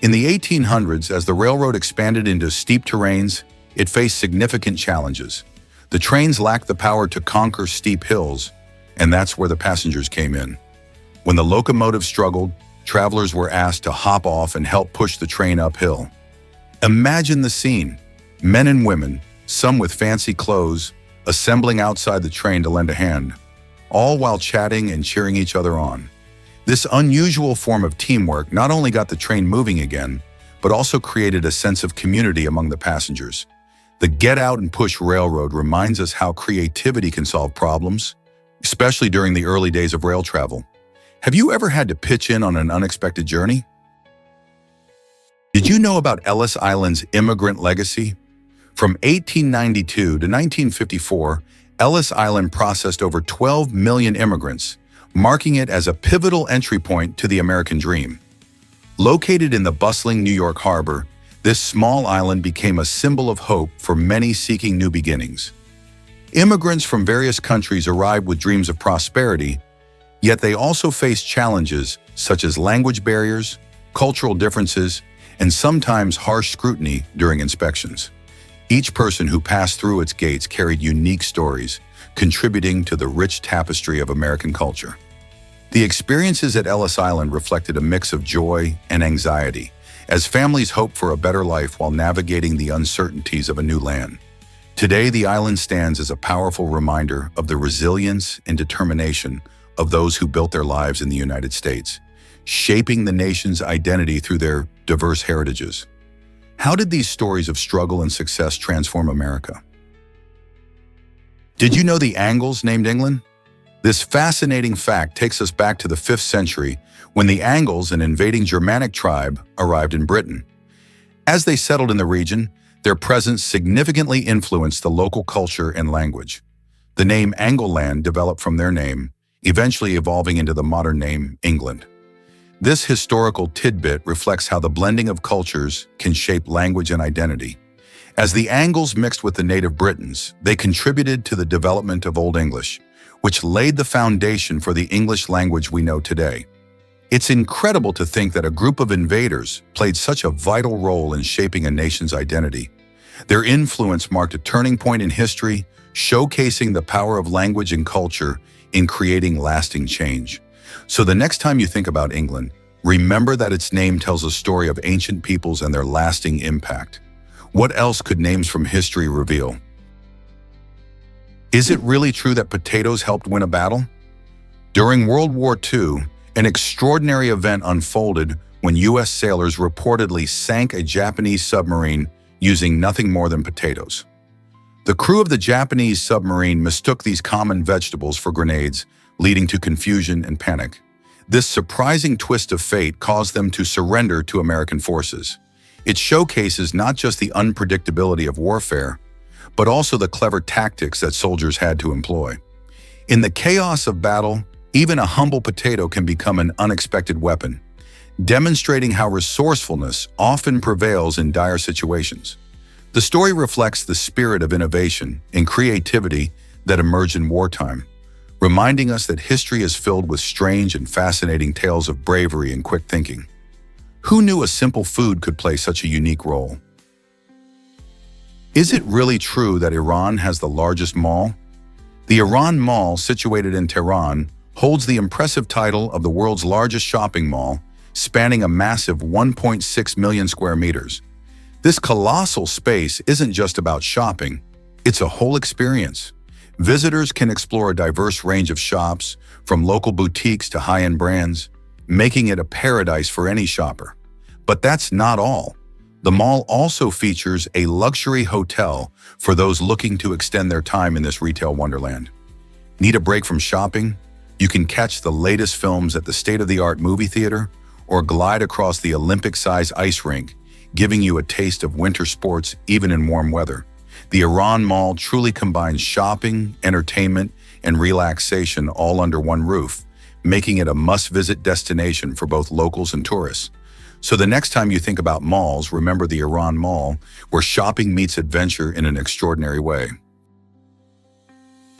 In the 1800s, as the railroad expanded into steep terrains, it faced significant challenges. The trains lacked the power to conquer steep hills, and that's where the passengers came in. When the locomotive struggled, travelers were asked to hop off and help push the train uphill. Imagine the scene. Men and women, some with fancy clothes, assembling outside the train to lend a hand, all while chatting and cheering each other on. This unusual form of teamwork not only got the train moving again, but also created a sense of community among the passengers. The Get Out and Push Railroad reminds us how creativity can solve problems, especially during the early days of rail travel. Have you ever had to pitch in on an unexpected journey? Did you know about Ellis Island's immigrant legacy? From 1892 to 1954, Ellis Island processed over 12 million immigrants, marking it as a pivotal entry point to the American dream. Located in the bustling New York harbor, this small island became a symbol of hope for many seeking new beginnings. Immigrants from various countries arrived with dreams of prosperity, yet they also faced challenges such as language barriers, cultural differences, and sometimes harsh scrutiny during inspections. Each person who passed through its gates carried unique stories, contributing to the rich tapestry of American culture. The experiences at Ellis Island reflected a mix of joy and anxiety, as families hoped for a better life while navigating the uncertainties of a new land. Today, the island stands as a powerful reminder of the resilience and determination of those who built their lives in the United States, shaping the nation's identity through their diverse heritages. How did these stories of struggle and success transform America? Did you know the Angles named England? This fascinating fact takes us back to the 5th century when the Angles, an invading Germanic tribe, arrived in Britain. As they settled in the region, their presence significantly influenced the local culture and language. The name Angleland developed from their name, eventually evolving into the modern name England. This historical tidbit reflects how the blending of cultures can shape language and identity. As the Angles mixed with the native Britons, they contributed to the development of Old English, which laid the foundation for the English language we know today. It's incredible to think that a group of invaders played such a vital role in shaping a nation's identity. Their influence marked a turning point in history, showcasing the power of language and culture in creating lasting change. So the next time you think about England, remember that its name tells a story of ancient peoples and their lasting impact. What else could names from history reveal? Is it really true that potatoes helped win a battle? During World War II, an extraordinary event unfolded when U.S. sailors reportedly sank a Japanese submarine using nothing more than potatoes. The crew of the Japanese submarine mistook these common vegetables for grenades, leading to confusion and panic. This surprising twist of fate caused them to surrender to American forces. It showcases not just the unpredictability of warfare, but also the clever tactics that soldiers had to employ. In the chaos of battle, even a humble potato can become an unexpected weapon, demonstrating how resourcefulness often prevails in dire situations. The story reflects the spirit of innovation and creativity that emerged in wartime, reminding us that history is filled with strange and fascinating tales of bravery and quick thinking. Who knew a simple food could play such a unique role? Is it really true that Iran has the largest mall? The Iran Mall, situated in Tehran, holds the impressive title of the world's largest shopping mall, spanning a massive 1.6 million square meters. This colossal space isn't just about shopping, it's a whole experience. Visitors can explore a diverse range of shops, from local boutiques to high-end brands, making it a paradise for any shopper. But that's not all. The mall also features a luxury hotel for those looking to extend their time in this retail wonderland. Need a break from shopping? You can catch the latest films at the state-of-the-art movie theater or glide across the Olympic-sized ice rink, giving you a taste of winter sports even in warm weather. The Iran Mall truly combines shopping, entertainment, and relaxation all under one roof, making it a must-visit destination for both locals and tourists. So the next time you think about malls, remember the Iran Mall, where shopping meets adventure in an extraordinary way.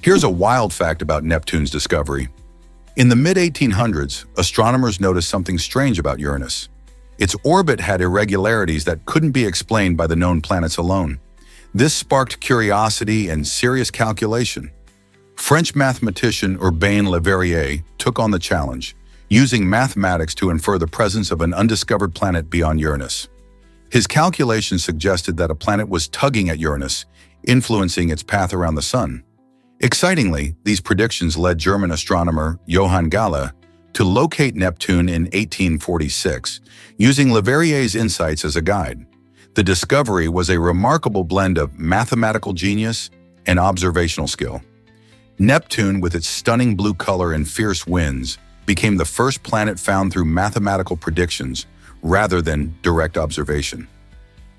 Here's a wild fact about Neptune's discovery. In the mid-1800s, astronomers noticed something strange about Uranus. Its orbit had irregularities that couldn't be explained by the known planets alone. This sparked curiosity and serious calculation. French mathematician Urbain Le Verrier took on the challenge, using mathematics to infer the presence of an undiscovered planet beyond Uranus. His calculations suggested that a planet was tugging at Uranus, influencing its path around the Sun. Excitingly, these predictions led German astronomer Johann Galle to locate Neptune in 1846, using Le Verrier's insights as a guide. The discovery was a remarkable blend of mathematical genius and observational skill. Neptune, with its stunning blue color and fierce winds, became the first planet found through mathematical predictions rather than direct observation.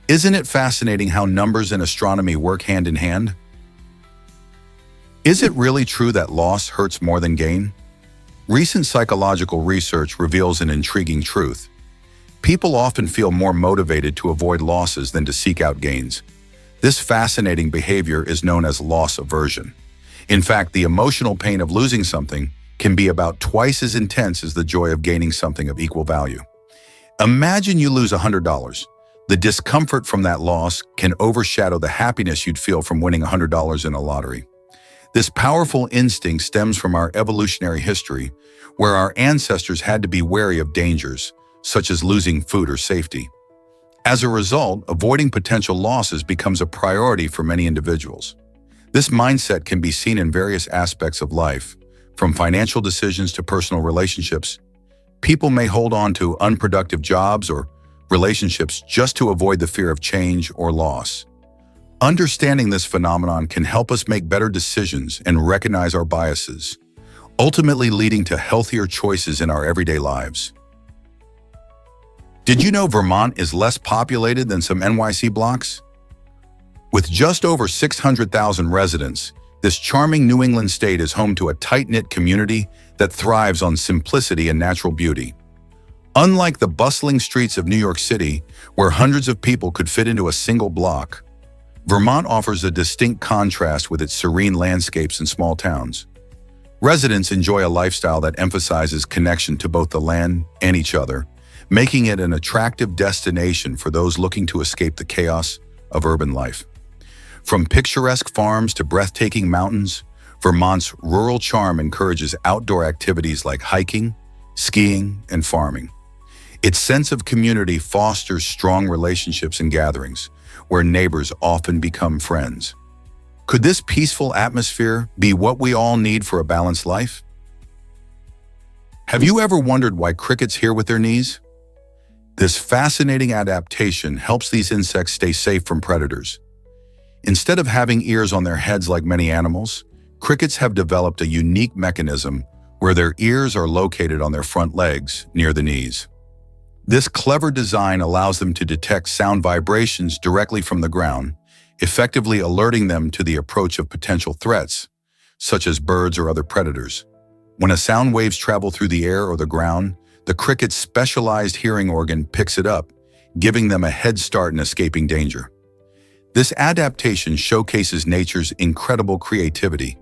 Isn't it fascinating how numbers and astronomy work hand in hand? Is it really true that loss hurts more than gain? Recent psychological research reveals an intriguing truth. People often feel more motivated to avoid losses than to seek out gains. This fascinating behavior is known as loss aversion. In fact, the emotional pain of losing something can be about twice as intense as the joy of gaining something of equal value. Imagine you lose $100. The discomfort from that loss can overshadow the happiness you'd feel from winning $100 in a lottery. This powerful instinct stems from our evolutionary history, where our ancestors had to be wary of dangers, such as losing food or safety. As a result, avoiding potential losses becomes a priority for many individuals. This mindset can be seen in various aspects of life, from financial decisions to personal relationships. People may hold on to unproductive jobs or relationships just to avoid the fear of change or loss. Understanding this phenomenon can help us make better decisions and recognize our biases, ultimately leading to healthier choices in our everyday lives. Did you know Vermont is less populated than some NYC blocks? With just over 600,000 residents, this charming New England state is home to a tight-knit community that thrives on simplicity and natural beauty. Unlike the bustling streets of New York City, where hundreds of people could fit into a single block, Vermont offers a distinct contrast with its serene landscapes and small towns. Residents enjoy a lifestyle that emphasizes connection to both the land and each other, making it an attractive destination for those looking to escape the chaos of urban life. From picturesque farms to breathtaking mountains, Vermont's rural charm encourages outdoor activities like hiking, skiing, and farming. Its sense of community fosters strong relationships and gatherings, where neighbors often become friends. Could this peaceful atmosphere be what we all need for a balanced life? Have you ever wondered why crickets hear with their knees? This fascinating adaptation helps these insects stay safe from predators. Instead of having ears on their heads like many animals, crickets have developed a unique mechanism where their ears are located on their front legs, near the knees. This clever design allows them to detect sound vibrations directly from the ground, effectively alerting them to the approach of potential threats, such as birds or other predators. When a sound waves travel through the air or the ground, the cricket's specialized hearing organ picks it up, giving them a head start in escaping danger. This adaptation showcases nature's incredible creativity,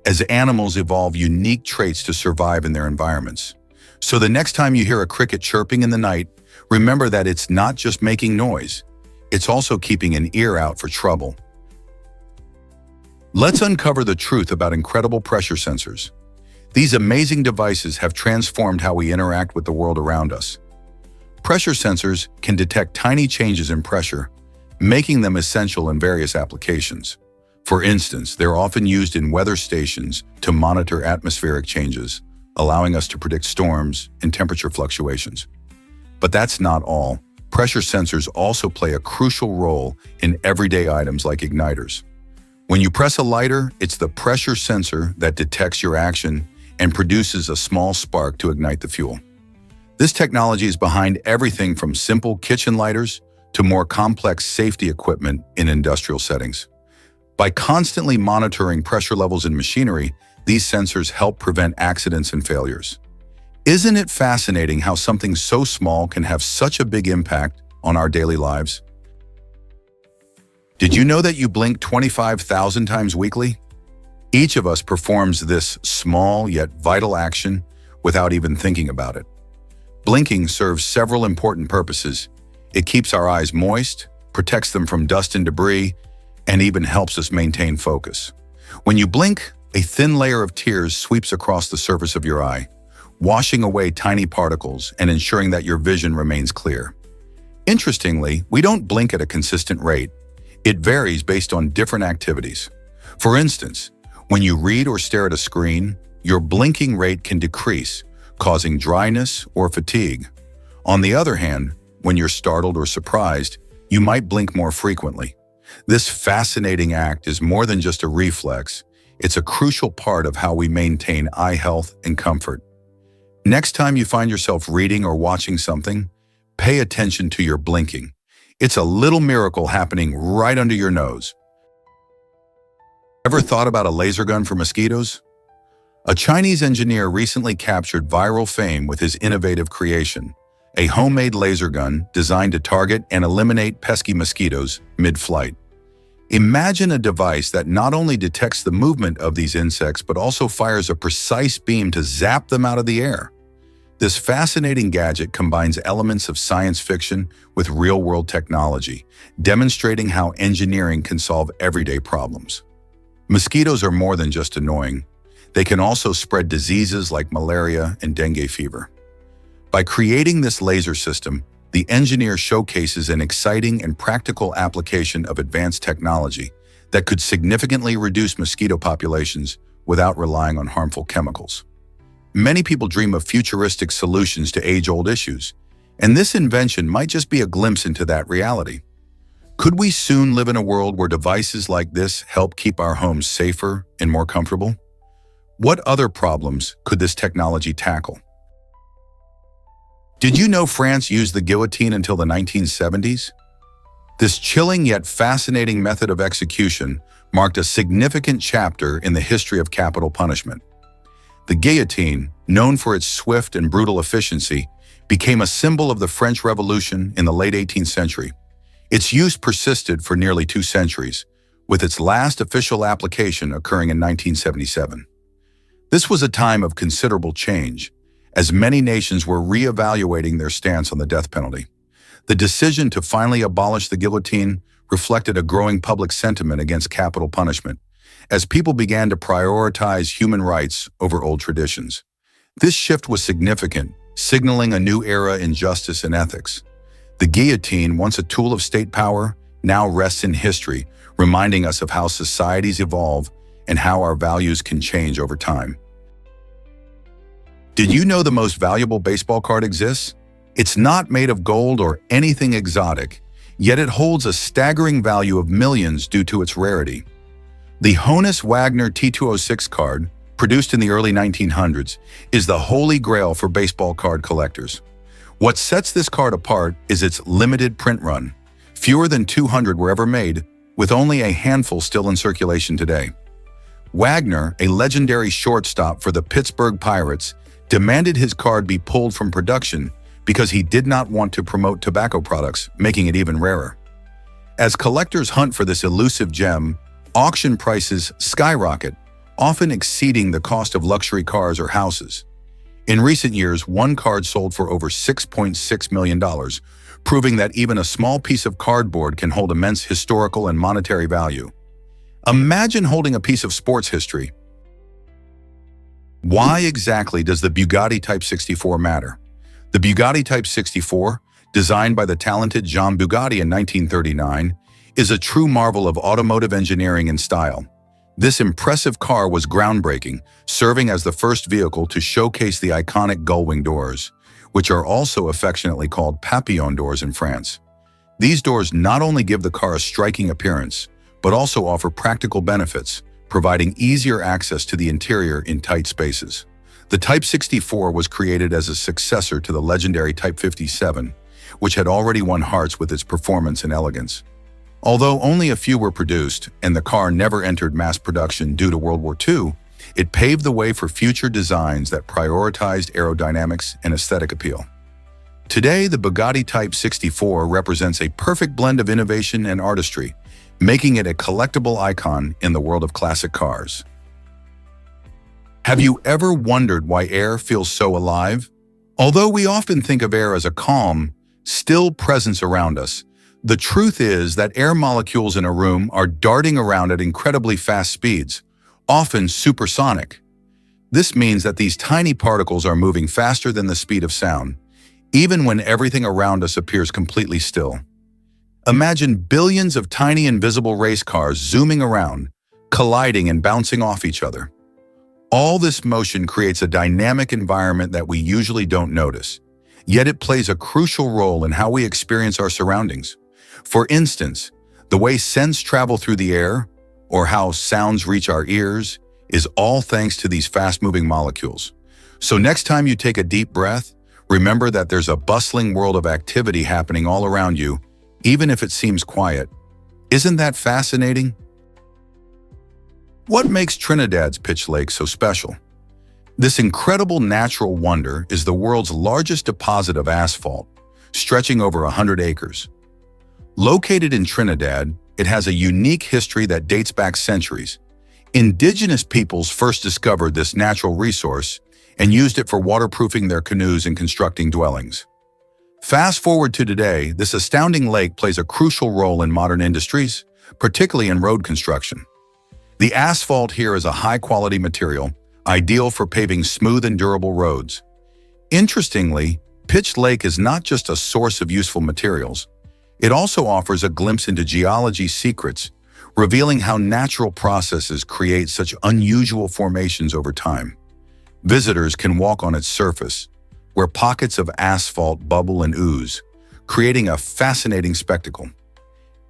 as animals evolve unique traits to survive in their environments. So the next time you hear a cricket chirping in the night, remember that it's not just making noise, it's also keeping an ear out for trouble. Let's uncover the truth about incredible pressure sensors. These amazing devices have transformed how we interact with the world around us. Pressure sensors can detect tiny changes in pressure, making them essential in various applications. For instance, they're often used in weather stations to monitor atmospheric changes, allowing us to predict storms and temperature fluctuations. But that's not all. Pressure sensors also play a crucial role in everyday items like igniters. When you press a lighter, it's the pressure sensor that detects your action and produces a small spark to ignite the fuel. This technology is behind everything from simple kitchen lighters to more complex safety equipment in industrial settings. By constantly monitoring pressure levels in machinery, these sensors help prevent accidents and failures. Isn't it fascinating how something so small can have such a big impact on our daily lives? Did you know that you blink 25,000 times weekly? Each of us performs this small yet vital action without even thinking about it. Blinking serves several important purposes. It keeps our eyes moist, protects them from dust and debris, and even helps us maintain focus. When you blink, a thin layer of tears sweeps across the surface of your eye, washing away tiny particles and ensuring that your vision remains clear. Interestingly, we don't blink at a consistent rate. It varies based on different activities. For instance, when you read or stare at a screen, your blinking rate can decrease, causing dryness or fatigue. On the other hand, when you're startled or surprised, you might blink more frequently. This fascinating act is more than just a reflex. It's a crucial part of how we maintain eye health and comfort. Next time you find yourself reading or watching something, pay attention to your blinking. It's a little miracle happening right under your nose. Ever thought about a laser gun for mosquitoes? A Chinese engineer recently captured viral fame with his innovative creation, a homemade laser gun designed to target and eliminate pesky mosquitoes mid-flight. Imagine a device that not only detects the movement of these insects but also fires a precise beam to zap them out of the air. This fascinating gadget combines elements of science fiction with real-world technology, demonstrating how engineering can solve everyday problems. Mosquitoes are more than just annoying. They can also spread diseases like malaria and dengue fever. By creating this laser system, the engineer showcases an exciting and practical application of advanced technology that could significantly reduce mosquito populations without relying on harmful chemicals. Many people dream of futuristic solutions to age-old issues, and this invention might just be a glimpse into that reality. Could we soon live in a world where devices like this help keep our homes safer and more comfortable? What other problems could this technology tackle? Did you know France used the guillotine until the 1970s? This chilling yet fascinating method of execution marked a significant chapter in the history of capital punishment. The guillotine, known for its swift and brutal efficiency, became a symbol of the French Revolution in the late 18th century. Its use persisted for nearly 2 centuries, with its last official application occurring in 1977. This was a time of considerable change, as many nations were re-evaluating their stance on the death penalty. The decision to finally abolish the guillotine reflected a growing public sentiment against capital punishment, as people began to prioritize human rights over old traditions. This shift was significant, signaling a new era in justice and ethics. The guillotine, once a tool of state power, now rests in history, reminding us of how societies evolve and how our values can change over time. Did you know the most valuable baseball card exists? It's not made of gold or anything exotic, yet it holds a staggering value of millions due to its rarity. The Honus Wagner T206 card, produced in the early 1900s, is the holy grail for baseball card collectors. What sets this card apart is its limited print run. Fewer than 200 were ever made, with only a handful still in circulation today. Wagner, a legendary shortstop for the Pittsburgh Pirates, demanded his card be pulled from production because he did not want to promote tobacco products, making it even rarer. As collectors hunt for this elusive gem, auction prices skyrocket, often exceeding the cost of luxury cars or houses. In recent years, one card sold for over $6.6 million, proving that even a small piece of cardboard can hold immense historical and monetary value. Imagine holding a piece of sports history. Why exactly does the Bugatti Type 64 matter? The Bugatti Type 64, designed by the talented Jean Bugatti in 1939, is a true marvel of automotive engineering and style. This impressive car was groundbreaking, serving as the first vehicle to showcase the iconic gull-wing doors, which are also affectionately called papillon doors in France. These doors not only give the car a striking appearance, but also offer practical benefits, providing easier access to the interior in tight spaces. The Type 64 was created as a successor to the legendary Type 57, which had already won hearts with its performance and elegance. Although only a few were produced and the car never entered mass production due to World War II, it paved the way for future designs that prioritized aerodynamics and aesthetic appeal. Today, the Bugatti Type 64 represents a perfect blend of innovation and artistry, making it a collectible icon in the world of classic cars. Have you ever wondered why air feels so alive? Although we often think of air as a calm, still presence around us, the truth is that air molecules in a room are darting around at incredibly fast speeds, often supersonic. This means that these tiny particles are moving faster than the speed of sound, even when everything around us appears completely still. Imagine billions of tiny invisible race cars zooming around, colliding and bouncing off each other. All this motion creates a dynamic environment that we usually don't notice, yet it plays a crucial role in how we experience our surroundings. For instance, the way scents travel through the air, or how sounds reach our ears, is all thanks to these fast-moving molecules. So next time you take a deep breath, remember that there's a bustling world of activity happening all around you, even if it seems quiet. Isn't that fascinating? What makes Trinidad's Pitch Lake so special? This incredible natural wonder is the world's largest deposit of asphalt, stretching over 100 acres. Located in Trinidad, it has a unique history that dates back centuries. Indigenous peoples first discovered this natural resource and used it for waterproofing their canoes and constructing dwellings. Fast forward to today, this astounding lake plays a crucial role in modern industries, particularly in road construction. The asphalt here is a high-quality material, ideal for paving smooth and durable roads. Interestingly, Pitch Lake is not just a source of useful materials. It also offers a glimpse into geology's secrets, revealing how natural processes create such unusual formations over time. Visitors can walk on its surface, where pockets of asphalt bubble and ooze, creating a fascinating spectacle.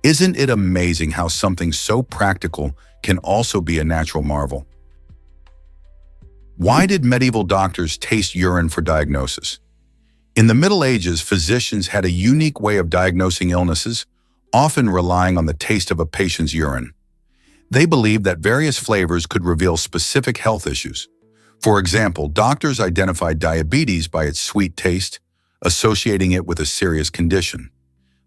Isn't it amazing how something so practical can also be a natural marvel? Why did medieval doctors taste urine for diagnosis? In the Middle Ages, physicians had a unique way of diagnosing illnesses, often relying on the taste of a patient's urine. They believed that various flavors could reveal specific health issues. For example, doctors identified diabetes by its sweet taste, associating it with a serious condition.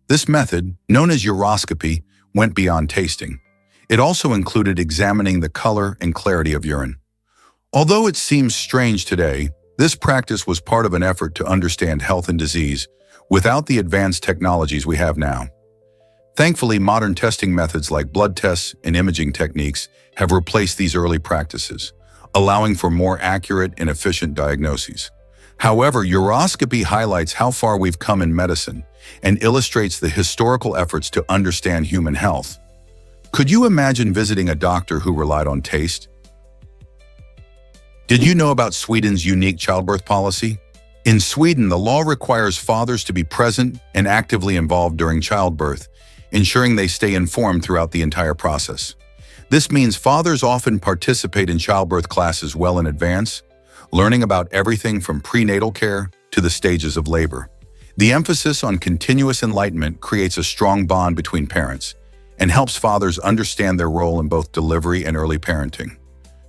This method, known as uroscopy, went beyond tasting. It also included examining the color and clarity of urine. Although it seems strange today, this practice was part of an effort to understand health and disease without the advanced technologies we have now. Thankfully, modern testing methods like blood tests and imaging techniques have replaced these early practices, allowing for more accurate and efficient diagnoses. However, uroscopy highlights how far we've come in medicine and illustrates the historical efforts to understand human health. Could you imagine visiting a doctor who relied on taste? Did you know about Sweden's unique childbirth policy? In Sweden, the law requires fathers to be present and actively involved during childbirth, ensuring they stay informed throughout the entire process. This means fathers often participate in childbirth classes well in advance, learning about everything from prenatal care to the stages of labor. The emphasis on continuous enlightenment creates a strong bond between parents and helps fathers understand their role in both delivery and early parenting.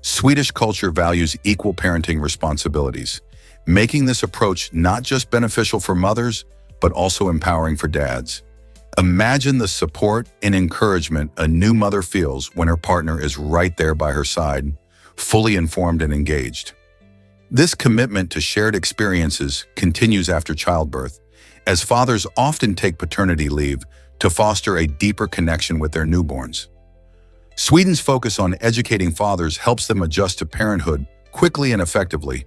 Swedish culture values equal parenting responsibilities, making this approach not just beneficial for mothers, but also empowering for dads. Imagine the support and encouragement a new mother feels when her partner is right there by her side, fully informed and engaged. This commitment to shared experiences continues after childbirth, as fathers often take paternity leave to foster a deeper connection with their newborns. Sweden's focus on educating fathers helps them adjust to parenthood quickly and effectively,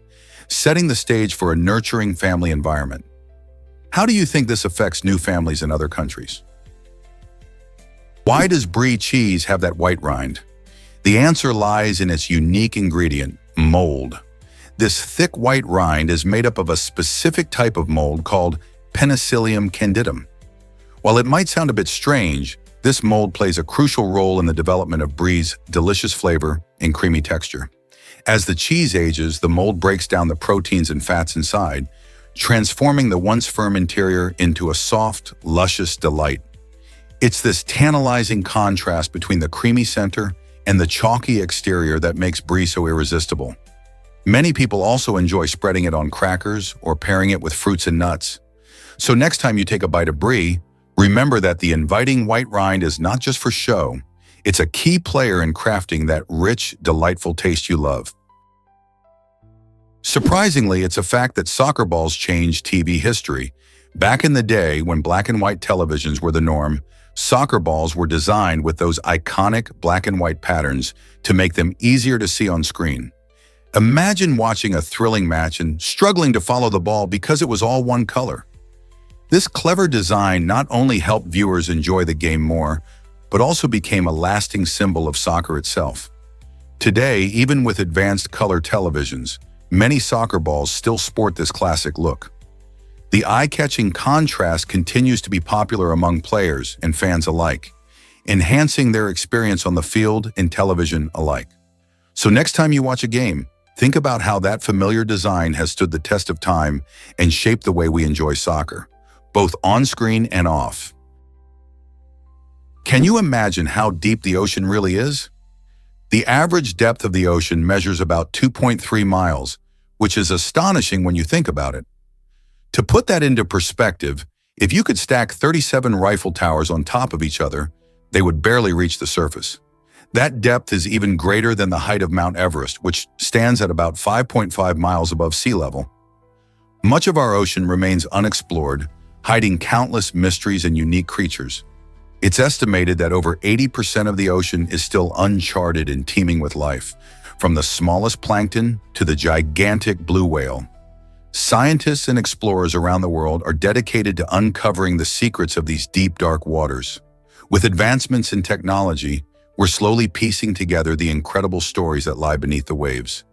setting the stage for a nurturing family environment. How do you think this affects new families in other countries? Why does Brie cheese have that white rind? The answer lies in its unique ingredient, mold. This thick white rind is made up of a specific type of mold called Penicillium candidum. While it might sound a bit strange, this mold plays a crucial role in the development of Brie's delicious flavor and creamy texture. As the cheese ages, the mold breaks down the proteins and fats inside, transforming the once firm interior into a soft, luscious delight. It's this tantalizing contrast between the creamy center and the chalky exterior that makes Brie so irresistible. Many people also enjoy spreading it on crackers or pairing it with fruits and nuts. So next time you take a bite of Brie, remember that the inviting white rind is not just for show, it's a key player in crafting that rich, delightful taste you love. Surprisingly, it's a fact that soccer balls changed TV history. Back in the day, when black and white televisions were the norm, soccer balls were designed with those iconic black and white patterns to make them easier to see on screen. Imagine watching a thrilling match and struggling to follow the ball because it was all one color. This clever design not only helped viewers enjoy the game more, but also became a lasting symbol of soccer itself. Today, even with advanced color televisions, many soccer balls still sport this classic look. The eye-catching contrast continues to be popular among players and fans alike, enhancing their experience on the field and television alike. So next time you watch a game, think about how that familiar design has stood the test of time and shaped the way we enjoy soccer, both on-screen and off. Can you imagine how deep the ocean really is? The average depth of the ocean measures about 2.3 miles, which is astonishing when you think about it. To put that into perspective, if you could stack 37 rifle towers on top of each other, they would barely reach the surface. That depth is even greater than the height of Mount Everest, which stands at about 5.5 miles above sea level. Much of our ocean remains unexplored, hiding countless mysteries and unique creatures. It's estimated that over 80% of the ocean is still uncharted and teeming with life, from the smallest plankton to the gigantic blue whale. Scientists and explorers around the world are dedicated to uncovering the secrets of these deep, dark waters. With advancements in technology, we're slowly piecing together the incredible stories that lie beneath the waves.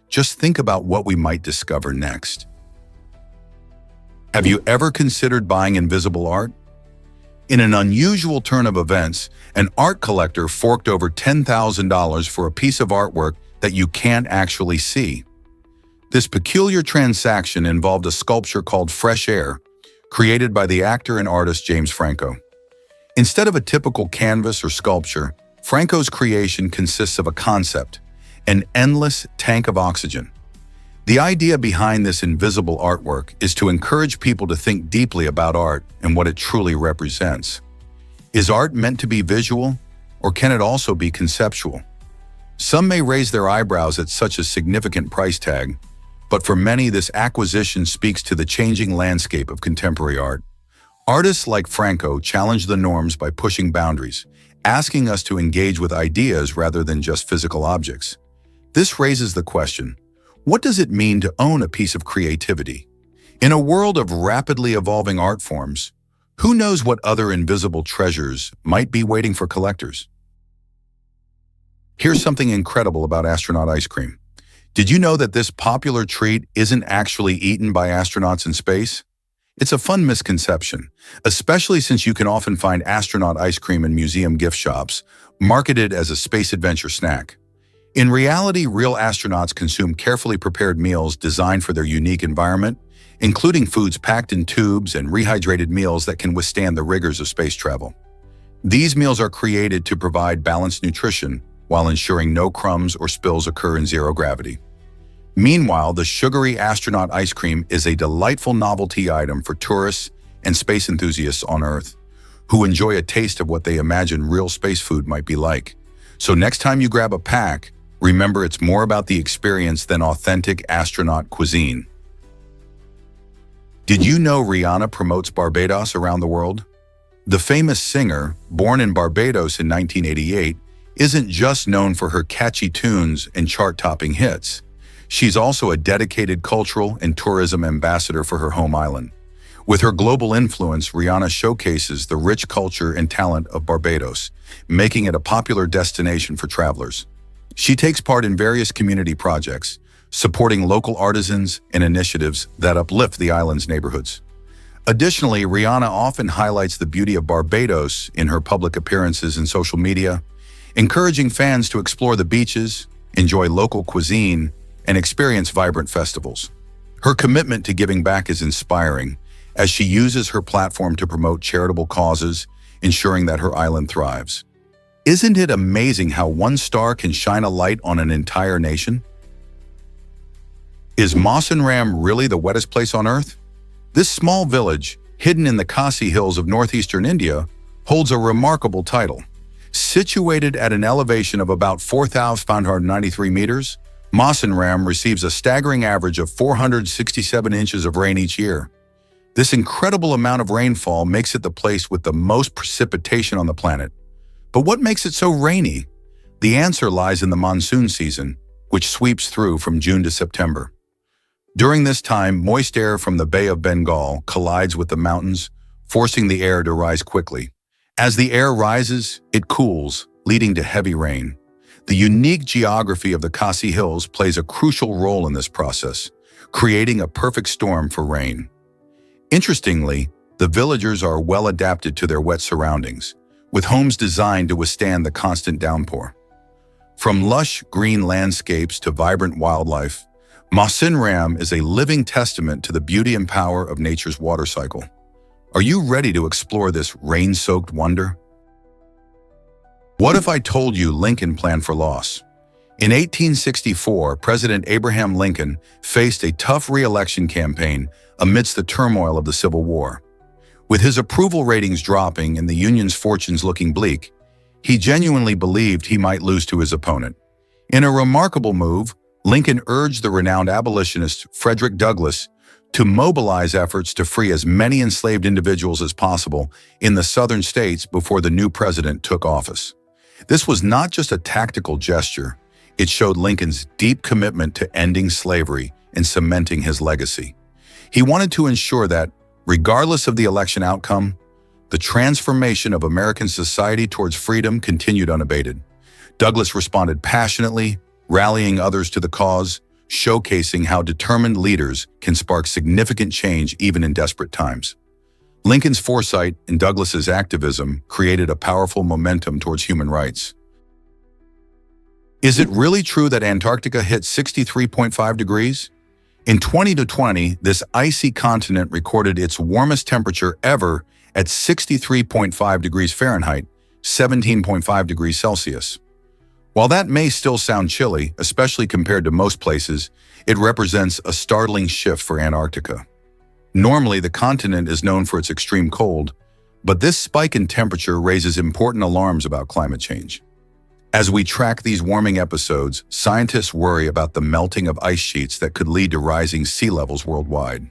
Just think about what we might discover next. Have you ever considered buying invisible art? In an unusual turn of events, an art collector forked over $10,000 for a piece of artwork that you can't actually see. This peculiar transaction involved a sculpture called Fresh Air, created by the actor and artist James Franco. Instead of a typical canvas or sculpture, Franco's creation consists of a concept, an endless tank of oxygen. The idea behind this invisible artwork is to encourage people to think deeply about art and what it truly represents. Is art meant to be visual, or can it also be conceptual? Some may raise their eyebrows at such a significant price tag, but for many this acquisition speaks to the changing landscape of contemporary art. Artists like Franco challenge the norms by pushing boundaries, asking us to engage with ideas rather than just physical objects. This raises the question, what does it mean to own a piece of creativity? In a world of rapidly evolving art forms, who knows what other invisible treasures might be waiting for collectors? Here's something incredible about astronaut ice cream. Did you know that this popular treat isn't actually eaten by astronauts in space? It's a fun misconception, especially since you can often find astronaut ice cream in museum gift shops, marketed as a space adventure snack. In reality, real astronauts consume carefully prepared meals designed for their unique environment, including foods packed in tubes and rehydrated meals that can withstand the rigors of space travel. These meals are created to provide balanced nutrition while ensuring no crumbs or spills occur in zero gravity. Meanwhile, the sugary astronaut ice cream is a delightful novelty item for tourists and space enthusiasts on Earth, who enjoy a taste of what they imagine real space food might be like. So next time you grab a pack, Remember, it's more about the experience than authentic astronaut cuisine. Did you know Rihanna promotes Barbados around the world? The famous singer, born in Barbados in 1988, isn't just known for her catchy tunes and chart-topping hits. She's also a dedicated cultural and tourism ambassador for her home island. With her global influence, Rihanna showcases the rich culture and talent of Barbados, making it a popular destination for travelers. She takes part in various community projects, supporting local artisans and initiatives that uplift the island's neighborhoods. Additionally, Rihanna often highlights the beauty of Barbados in her public appearances and social media, encouraging fans to explore the beaches, enjoy local cuisine, and experience vibrant festivals. Her commitment to giving back is inspiring, as she uses her platform to promote charitable causes, ensuring that her island thrives. Isn't it amazing how one star can shine a light on an entire nation? Is Mawsynram really the wettest place on Earth? This small village, hidden in the Khasi Hills of northeastern India, holds a remarkable title. Situated at an elevation of about 4,593 meters, Mawsynram receives a staggering average of 467 inches of rain each year. This incredible amount of rainfall makes it the place with the most precipitation on the planet. But what makes it so rainy? The answer lies in the monsoon season, which sweeps through from June to September. During this time, moist air from the Bay of Bengal collides with the mountains, forcing the air to rise quickly. As the air rises, it cools, leading to heavy rain. The unique geography of the Khasi Hills plays a crucial role in this process, creating a perfect storm for rain. Interestingly, the villagers are well adapted to their wet surroundings, with homes designed to withstand the constant downpour. From lush green landscapes to vibrant wildlife, Mawsynram is a living testament to the beauty and power of nature's water cycle. Are you ready to explore this rain-soaked wonder? What if I told you Lincoln planned for loss? In 1864, President Abraham Lincoln faced a tough re-election campaign amidst the turmoil of the Civil War. With his approval ratings dropping and the Union's fortunes looking bleak, he genuinely believed he might lose to his opponent. In a remarkable move, Lincoln urged the renowned abolitionist Frederick Douglass to mobilize efforts to free as many enslaved individuals as possible in the southern states before the new president took office. This was not just a tactical gesture, it showed Lincoln's deep commitment to ending slavery and cementing his legacy. He wanted to ensure that, regardless of the election outcome, the transformation of American society towards freedom continued unabated. Douglass responded passionately, rallying others to the cause, showcasing how determined leaders can spark significant change even in desperate times. Lincoln's foresight and Douglass's activism created a powerful momentum towards human rights. Is it really true that Antarctica hit 63.5 degrees? In 2020, this icy continent recorded its warmest temperature ever at 63.5 degrees Fahrenheit, 17.5 degrees Celsius. While that may still sound chilly, especially compared to most places, it represents a startling shift for Antarctica. Normally, the continent is known for its extreme cold, but this spike in temperature raises important alarms about climate change. As we track these warming episodes, scientists worry about the melting of ice sheets that could lead to rising sea levels worldwide.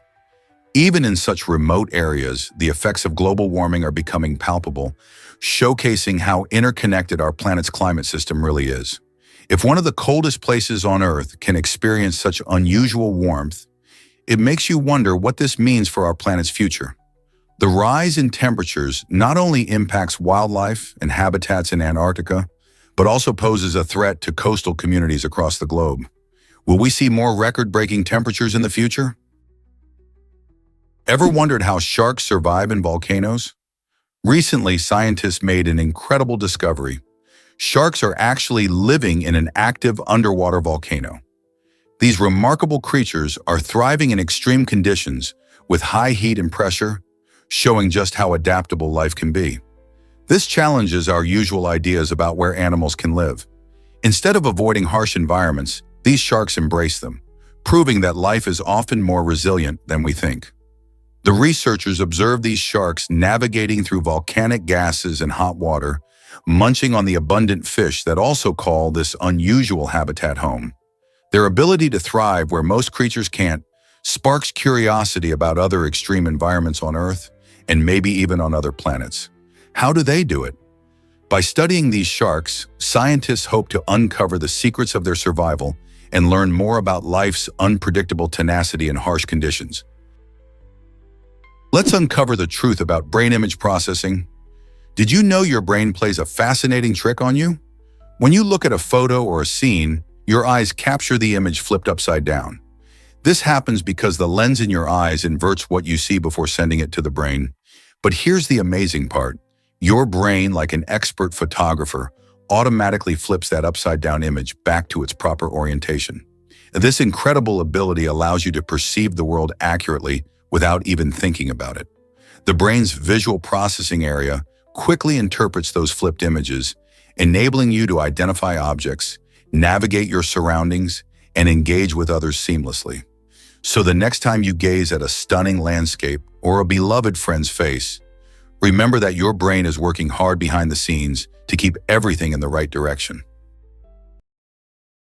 Even in such remote areas, the effects of global warming are becoming palpable, showcasing how interconnected our planet's climate system really is. If one of the coldest places on Earth can experience such unusual warmth, it makes you wonder what this means for our planet's future. The rise in temperatures not only impacts wildlife and habitats in Antarctica, but also poses a threat to coastal communities across the globe. Will we see more record-breaking temperatures in the future? Ever wondered how sharks survive in volcanoes? Recently, scientists made an incredible discovery. Sharks are actually living in an active underwater volcano. These remarkable creatures are thriving in extreme conditions with high heat and pressure, showing just how adaptable life can be. This challenges our usual ideas about where animals can live. Instead of avoiding harsh environments, these sharks embrace them, proving that life is often more resilient than we think. The researchers observed these sharks navigating through volcanic gases and hot water, munching on the abundant fish that also call this unusual habitat home. Their ability to thrive where most creatures can't sparks curiosity about other extreme environments on Earth and maybe even on other planets. How do they do it? By studying these sharks, scientists hope to uncover the secrets of their survival and learn more about life's unpredictable tenacity in harsh conditions. Let's uncover the truth about brain image processing. Did you know your brain plays a fascinating trick on you? When you look at a photo or a scene, your eyes capture the image flipped upside down. This happens because the lens in your eyes inverts what you see before sending it to the brain. But here's the amazing part. Your brain, like an expert photographer, automatically flips that upside-down image back to its proper orientation. This incredible ability allows you to perceive the world accurately without even thinking about it. The brain's visual processing area quickly interprets those flipped images, enabling you to identify objects, navigate your surroundings, and engage with others seamlessly. So the next time you gaze at a stunning landscape or a beloved friend's face, remember that your brain is working hard behind the scenes to keep everything in the right direction.